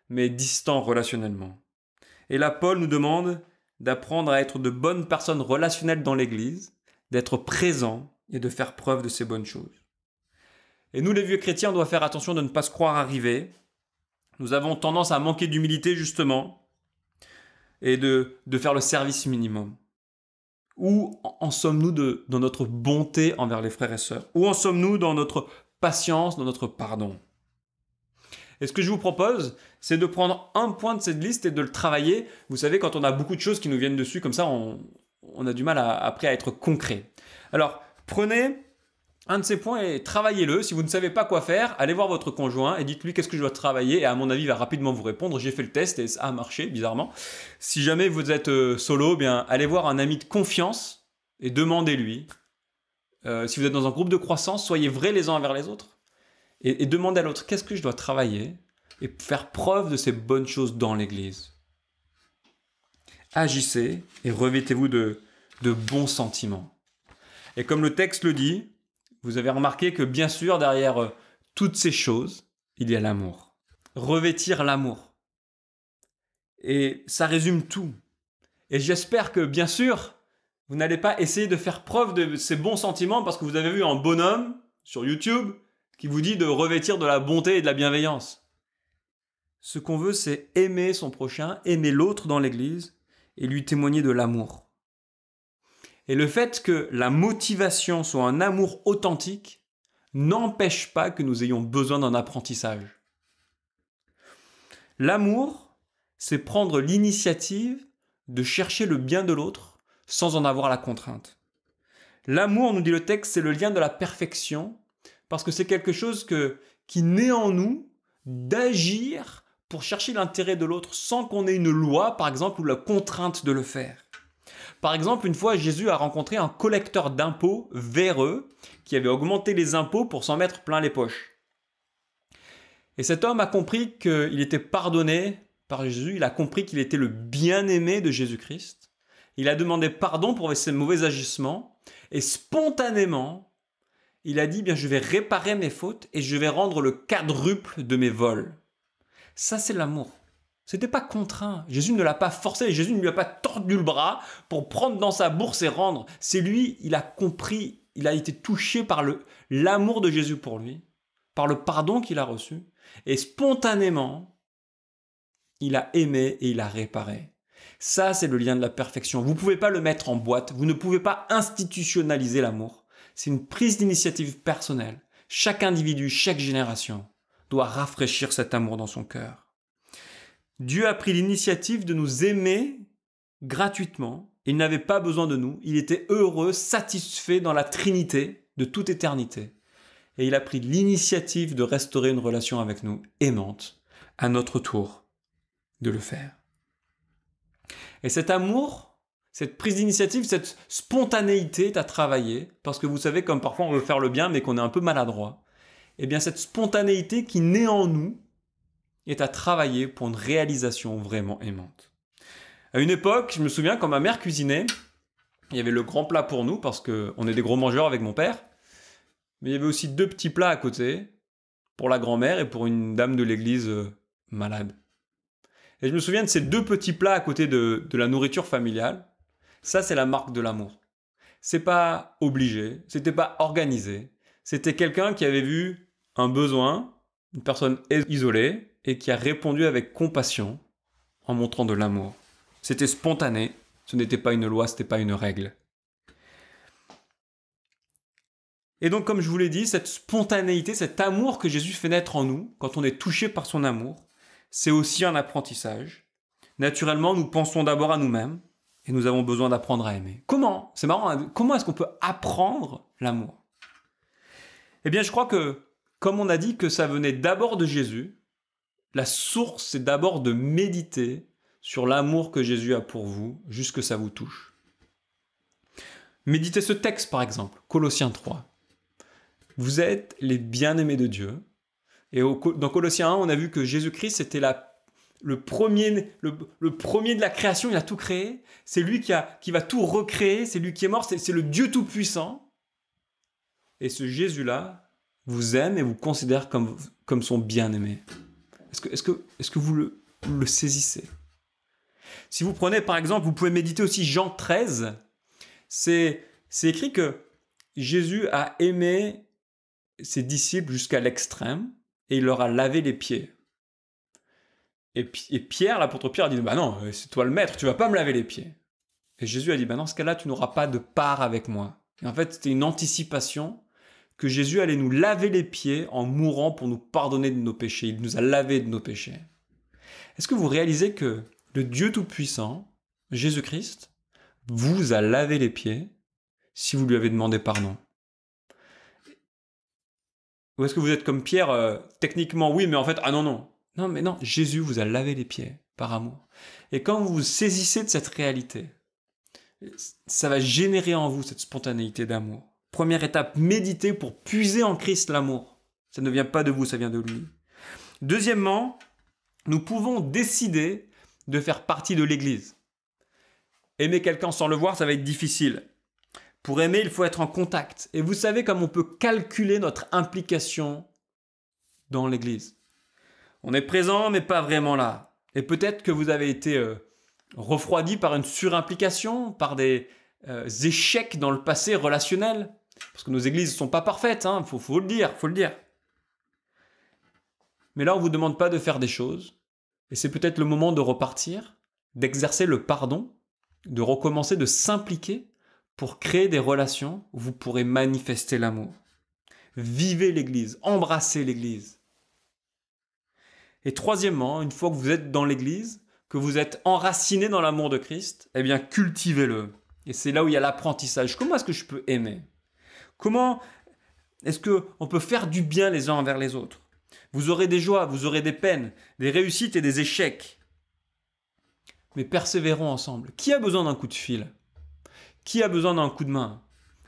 mais distant relationnellement. Et là, Paul nous demande d'apprendre à être de bonnes personnes relationnelles dans l'Église, d'être présents et de faire preuve de ces bonnes choses. Et nous, les vieux chrétiens, on doit faire attention de ne pas se croire arrivés. Nous avons tendance à manquer d'humilité, justement, et de faire le service minimum. Où en sommes-nous dans notre bonté envers les frères et sœurs? Où en sommes-nous dans notre patience, dans notre pardon? Et ce que je vous propose, c'est de prendre un point de cette liste et de le travailler. Vous savez, quand on a beaucoup de choses qui nous viennent dessus, comme ça, on a du mal après à être concret. Alors, prenez un de ces points et travaillez-le. Si vous ne savez pas quoi faire, allez voir votre conjoint et dites-lui qu'est-ce que je dois travailler. Et à mon avis, il va rapidement vous répondre. J'ai fait le test et ça a marché, bizarrement. Si jamais vous êtes solo, eh bien, allez voir un ami de confiance et demandez-lui. Si vous êtes dans un groupe de croissance, soyez vrais les uns envers les autres. Et demandez à l'autre, qu'est-ce que je dois travailler? Et faire preuve de ces bonnes choses dans l'Église. Agissez et revêtez-vous de bons sentiments. Et comme le texte le dit, vous avez remarqué que bien sûr, derrière toutes ces choses, il y a l'amour. Revêtir l'amour. Et ça résume tout. Et j'espère que, bien sûr, vous n'allez pas essayer de faire preuve de ces bons sentiments parce que vous avez vu un bonhomme sur YouTube qui vous dit de revêtir de la bonté et de la bienveillance. Ce qu'on veut, c'est aimer son prochain, aimer l'autre dans l'Église et lui témoigner de l'amour. Et le fait que la motivation soit un amour authentique n'empêche pas que nous ayons besoin d'un apprentissage. L'amour, c'est prendre l'initiative de chercher le bien de l'autre sans en avoir la contrainte. L'amour, nous dit le texte, c'est le lien de la perfection parce que c'est quelque chose qui naît en nous d'agir pour chercher l'intérêt de l'autre sans qu'on ait une loi, par exemple, ou la contrainte de le faire. Par exemple, une fois, Jésus a rencontré un collecteur d'impôts véreux qui avait augmenté les impôts pour s'en mettre plein les poches. Et cet homme a compris qu'il était pardonné par Jésus, il a compris qu'il était le bien-aimé de Jésus-Christ. Il a demandé pardon pour ses mauvais agissements et spontanément, il a dit, bien, je vais réparer mes fautes et je vais rendre le quadruple de mes vols. Ça, c'est l'amour. C'était pas contraint. Jésus ne l'a pas forcé. Jésus ne lui a pas tordu le bras pour prendre dans sa bourse et rendre. C'est lui, il a compris, il a été touché par l'amour de Jésus pour lui, par le pardon qu'il a reçu. Et spontanément, il a aimé et il a réparé. Ça, c'est le lien de la perfection. Vous ne pouvez pas le mettre en boîte. Vous ne pouvez pas institutionnaliser l'amour. C'est une prise d'initiative personnelle. Chaque individu, chaque génération doit rafraîchir cet amour dans son cœur. Dieu a pris l'initiative de nous aimer gratuitement. Il n'avait pas besoin de nous. Il était heureux, satisfait dans la Trinité de toute éternité. Et il a pris l'initiative de restaurer une relation avec nous aimante, à notre tour de le faire. Et cet amour, cette prise d'initiative, cette spontanéité est à travailler, parce que vous savez, comme parfois on veut faire le bien, mais qu'on est un peu maladroit, eh bien cette spontanéité qui naît en nous, est à travailler pour une réalisation vraiment aimante. À une époque, je me souviens, quand ma mère cuisinait, il y avait le grand plat pour nous, parce qu'on est des gros mangeurs avec mon père, mais il y avait aussi 2 petits plats à côté, pour la grand-mère et pour une dame de l'église malade. Et je me souviens de ces 2 petits plats à côté de la nourriture familiale. Ça, c'est la marque de l'amour. C'est pas obligé, c'était pas organisé, c'était quelqu'un qui avait vu un besoin, une personne isolée, et qui a répondu avec compassion en montrant de l'amour. C'était spontané, ce n'était pas une loi, ce n'était pas une règle. Et donc, comme je vous l'ai dit, cette spontanéité, cet amour que Jésus fait naître en nous, quand on est touché par son amour, c'est aussi un apprentissage. Naturellement, nous pensons d'abord à nous-mêmes et nous avons besoin d'apprendre à aimer. Comment? C'est marrant, hein, comment est-ce qu'on peut apprendre l'amour? Eh bien, je crois que, comme on a dit que ça venait d'abord de Jésus, la source, c'est d'abord de méditer sur l'amour que Jésus a pour vous, jusque ça vous touche. Méditez ce texte, par exemple, Colossiens 3. Vous êtes les bien-aimés de Dieu. Et dans Colossiens 1, on a vu que Jésus-Christ était le premier de la création, il a tout créé. C'est lui qui va tout recréer, c'est lui qui est mort, c'est le Dieu Tout-Puissant. Et ce Jésus-là vous aime et vous considère comme son bien-aimé. Est-ce que vous le saisissez? Si vous prenez, par exemple, vous pouvez méditer aussi Jean 13, c'est écrit que Jésus a aimé ses disciples jusqu'à l'extrême et il leur a lavé les pieds. Et Pierre, l'apôtre Pierre, a dit « Bah non, c'est toi le maître, tu vas pas me laver les pieds. » Et Jésus a dit « Bah dans ce cas-là, tu n'auras pas de part avec moi. » Et en fait, c'était une anticipation que Jésus allait nous laver les pieds en mourant pour nous pardonner de nos péchés. Il nous a lavés de nos péchés. Est-ce que vous réalisez que le Dieu Tout-Puissant, Jésus-Christ, vous a lavé les pieds si vous lui avez demandé pardon? Ou est-ce que vous êtes comme Pierre, techniquement oui, mais en fait, ah non, non. Non, mais non, Jésus vous a lavé les pieds par amour. Et quand vous vous saisissez de cette réalité, ça va générer en vous cette spontanéité d'amour. Première étape, méditez pour puiser en Christ l'amour. Ça ne vient pas de vous, ça vient de lui. Deuxièmement, nous pouvons décider de faire partie de l'Église. Aimer quelqu'un sans le voir, ça va être difficile. Pour aimer, il faut être en contact. Et vous savez comme on peut calculer notre implication dans l'Église. On est présent, mais pas vraiment là. Et peut-être que vous avez été refroidi par une surimplication, par des échecs dans le passé relationnel. Parce que nos églises ne sont pas parfaites, hein, faut le dire, faut le dire. Mais là, on ne vous demande pas de faire des choses. Et c'est peut-être le moment de repartir, d'exercer le pardon, de recommencer, de s'impliquer pour créer des relations où vous pourrez manifester l'amour. Vivez l'Église, embrassez l'Église. Et troisièmement, une fois que vous êtes dans l'Église, que vous êtes enraciné dans l'amour de Christ, eh bien cultivez-le. Et c'est là où il y a l'apprentissage. Comment est-ce que je peux aimer? Comment est-ce qu'on peut faire du bien les uns envers les autres? Vous aurez des joies, vous aurez des peines, des réussites et des échecs. Mais persévérons ensemble. Qui a besoin d'un coup de fil? Qui a besoin d'un coup de main?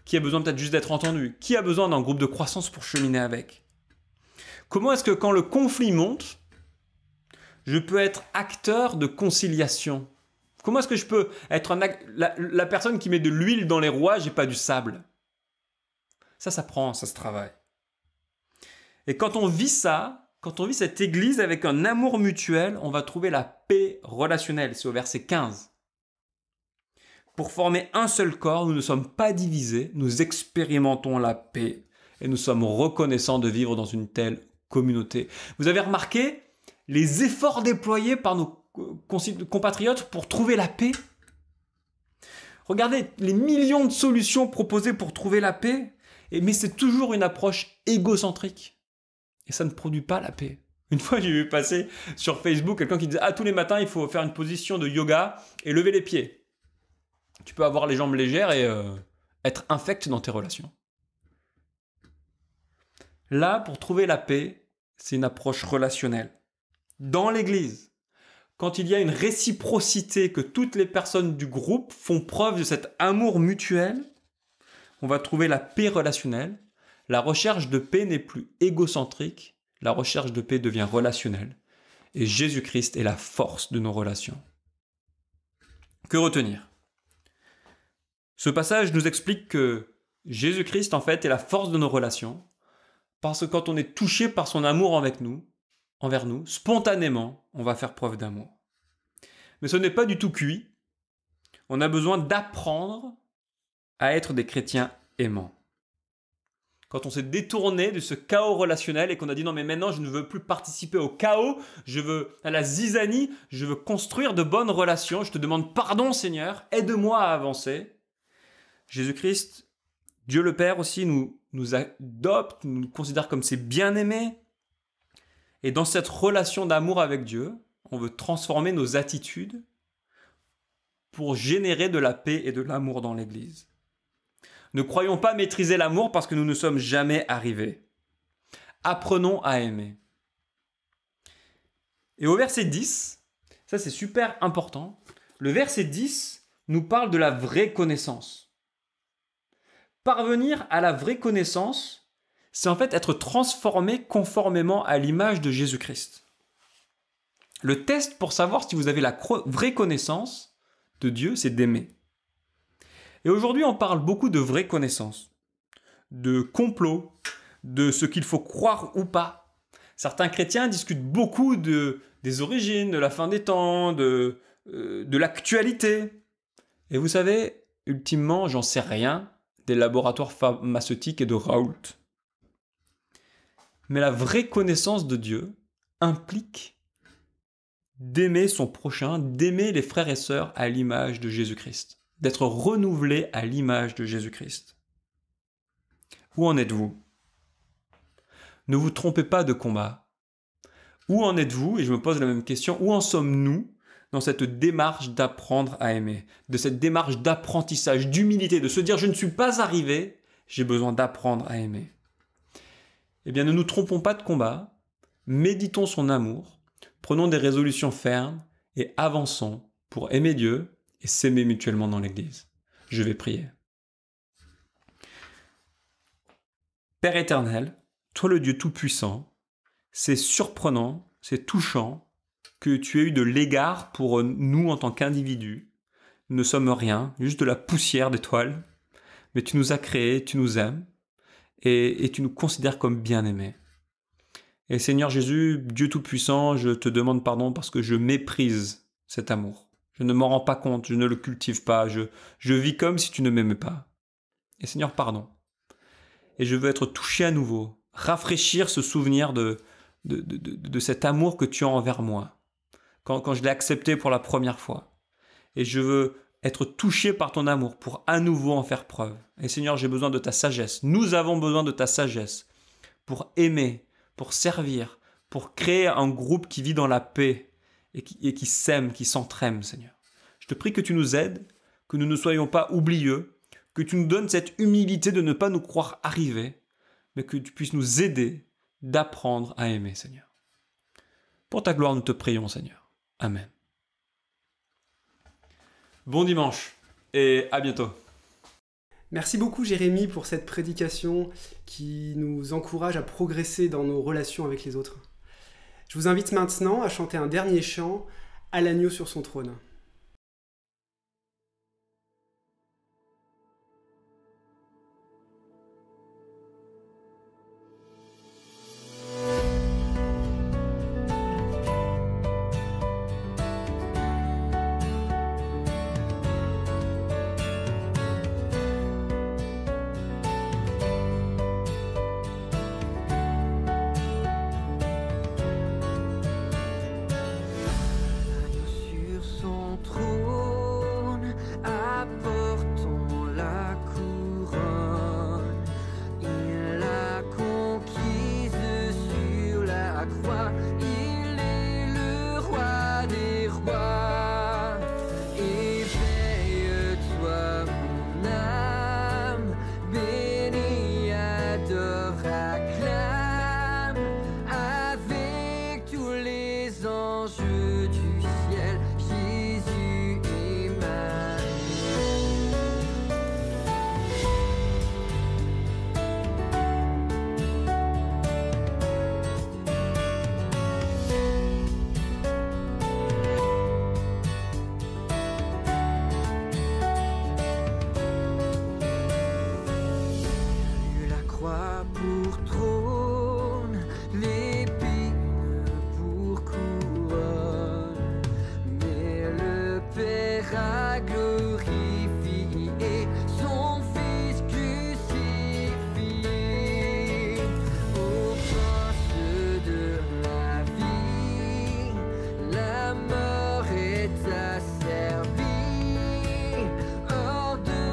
Qui a besoin peut-être juste d'être entendu? Qui a besoin d'un groupe de croissance pour cheminer avec? Comment est-ce que quand le conflit monte, je peux être acteur de conciliation? Comment est-ce que je peux être la personne qui met de l'huile dans les rouages et pas du sable? Ça s'apprend, ça se travaille. Et quand on vit ça, quand on vit cette église avec un amour mutuel, on va trouver la paix relationnelle. C'est au verset 15. Pour former un seul corps, nous ne sommes pas divisés, nous expérimentons la paix et nous sommes reconnaissants de vivre dans une telle communauté. Vous avez remarqué les efforts déployés par nos compatriotes pour trouver la paix? Regardez les millions de solutions proposées pour trouver la paix, mais c'est toujours une approche égocentrique. Et ça ne produit pas la paix. Une fois, j'ai vu passer sur Facebook quelqu'un qui disait « Ah, tous les matins, il faut faire une position de yoga et lever les pieds. » Tu peux avoir les jambes légères et être infect dans tes relations. Là, pour trouver la paix, c'est une approche relationnelle. Dans l'Église, quand il y a une réciprocité, que toutes les personnes du groupe font preuve de cet amour mutuel, on va trouver la paix relationnelle. La recherche de paix n'est plus égocentrique, la recherche de paix devient relationnelle. Et Jésus-Christ est la force de nos relations. Que retenir? Ce passage nous explique que Jésus-Christ, en fait, est la force de nos relations, parce que quand on est touché par son amour envers nous, spontanément, on va faire preuve d'amour. Mais ce n'est pas du tout cuit. On a besoin d'apprendre à être des chrétiens aimants. Quand on s'est détourné de ce chaos relationnel et qu'on a dit non mais maintenant je ne veux plus participer au chaos, je veux à la zizanie, je veux construire de bonnes relations, je te demande pardon Seigneur, aide-moi à avancer. Jésus-Christ, Dieu le Père aussi nous adopte, nous considère comme ses bien-aimés. Et dans cette relation d'amour avec Dieu, on veut transformer nos attitudes pour générer de la paix et de l'amour dans l'Église. Ne croyons pas maîtriser l'amour parce que nous ne sommes jamais arrivés. Apprenons à aimer. Et au verset 10, ça c'est super important, le verset 10 nous parle de la vraie connaissance. Parvenir à la vraie connaissance, c'est en fait être transformé conformément à l'image de Jésus-Christ. Le test pour savoir si vous avez la vraie connaissance de Dieu, c'est d'aimer. Et aujourd'hui, on parle beaucoup de vraie connaissance, de complot, de ce qu'il faut croire ou pas. Certains chrétiens discutent beaucoup des origines, de la fin des temps, de l'actualité. Et vous savez, ultimement, j'en sais rien des laboratoires pharmaceutiques et de Raoult. Mais la vraie connaissance de Dieu implique d'aimer son prochain, d'aimer les frères et sœurs à l'image de Jésus-Christ, d'être renouvelé à l'image de Jésus-Christ. Où en êtes-vous ? Ne vous trompez pas de combat. Où en êtes-vous ? Et je me pose la même question, où en sommes-nous dans cette démarche d'apprendre à aimer, de cette démarche d'apprentissage, d'humilité, de se dire « je ne suis pas arrivé, j'ai besoin d'apprendre à aimer ». Eh bien, ne nous trompons pas de combat, méditons son amour, prenons des résolutions fermes et avançons pour aimer Dieu et s'aimer mutuellement dans l'Église. Je vais prier. Père éternel, toi le Dieu tout-puissant, c'est surprenant, c'est touchant que tu aies eu de l'égard pour nous en tant qu'individus. Nous ne sommes rien, juste de la poussière d'étoiles, mais tu nous as créés, tu nous aimes et tu nous considères comme bien-aimés. Et Seigneur Jésus, Dieu Tout-Puissant, je te demande pardon parce que je méprise cet amour. Je ne m'en rends pas compte, je ne le cultive pas, je vis comme si tu ne m'aimais pas. Et Seigneur, pardon. Et je veux être touché à nouveau, rafraîchir ce souvenir de cet amour que tu as envers moi, quand je l'ai accepté pour la première fois. Et je veux être touché par ton amour pour à nouveau en faire preuve. Et Seigneur, j'ai besoin de ta sagesse. Nous avons besoin de ta sagesse pour aimer, pour servir, pour créer un groupe qui vit dans la paix et qui s'aime, qui s'entraime, Seigneur. Je te prie que tu nous aides, que nous ne soyons pas oublieux, que tu nous donnes cette humilité de ne pas nous croire arrivés, mais que tu puisses nous aider d'apprendre à aimer, Seigneur. Pour ta gloire, nous te prions, Seigneur. Amen. Bon dimanche et à bientôt. Merci beaucoup Jérémy pour cette prédication qui nous encourage à progresser dans nos relations avec les autres. Je vous invite maintenant à chanter un dernier chant, à l'agneau sur son trône. Sur son trône, apportant la couronne, il l'a conquise sur la croix. Il est le roi des rois. Éveille-toi, mon âme, bénis, adore, acclame, avec tous les anges du ciel, Jésus Emmanuel. La croix pour trône, l'épine pour couronne, mais le Père a glorifié son Fils crucifié. Au prince de la vie, la mort est asservie. Hors de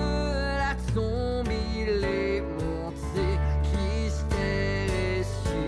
la tombe, il est monté, Christ est ressuscité.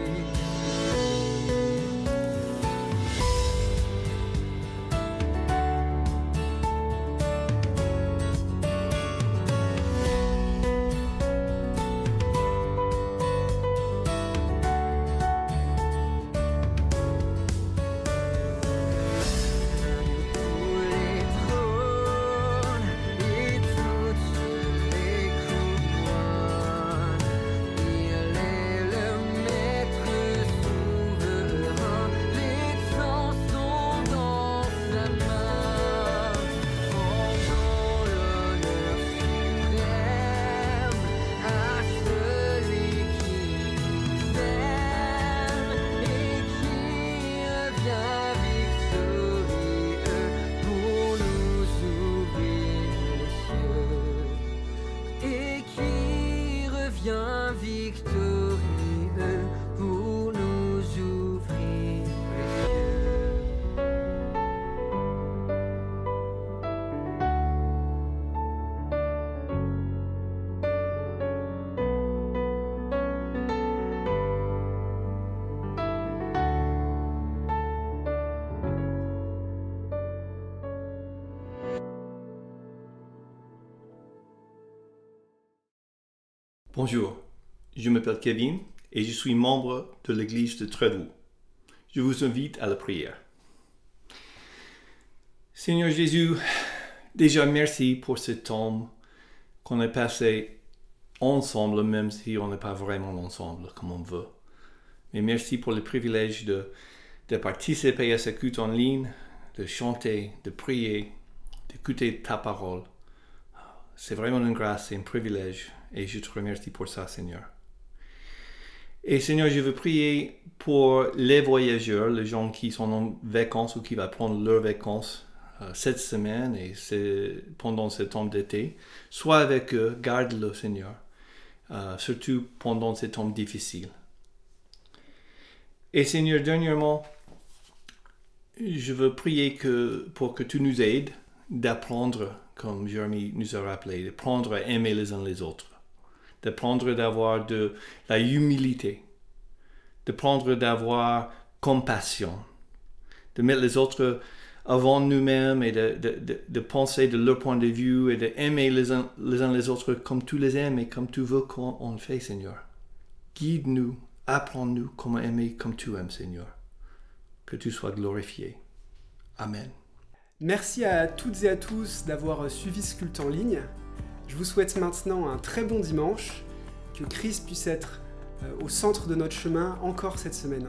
Bonjour, je m'appelle Kevin et je suis membre de l'église de Trévoux. Je vous invite à la prière. Seigneur Jésus, déjà merci pour ce temps qu'on a passé ensemble, même si on n'est pas vraiment ensemble comme on veut. Mais merci pour le privilège de participer à ce culte en ligne, de chanter, de prier, d'écouter ta parole. C'est vraiment une grâce et un privilège et je te remercie pour ça, Seigneur. Et Seigneur, je veux prier pour les voyageurs, les gens qui sont en vacances ou qui vont prendre leurs vacances cette semaine et pendant ce temps d'été. Sois avec eux, garde-le, Seigneur, surtout pendant ces temps difficiles. Et Seigneur, dernièrement, je veux prier pour que tu nous aides d'apprendre, comme Jérémie nous a rappelé, d'apprendre à aimer les uns les autres, d'apprendre d'avoir de la humilité, d'apprendre d'avoir compassion, de mettre les autres avant nous-mêmes et de penser de leur point de vue et d'aimer les uns les autres comme tu les aimes et comme tu veux qu'on le fait, Seigneur. Guide-nous, apprends-nous comment aimer comme tu aimes, Seigneur. Que tu sois glorifié. Amen. Merci à toutes et à tous d'avoir suivi ce culte en ligne. Je vous souhaite maintenant un très bon dimanche, que Christ puisse être au centre de notre chemin encore cette semaine.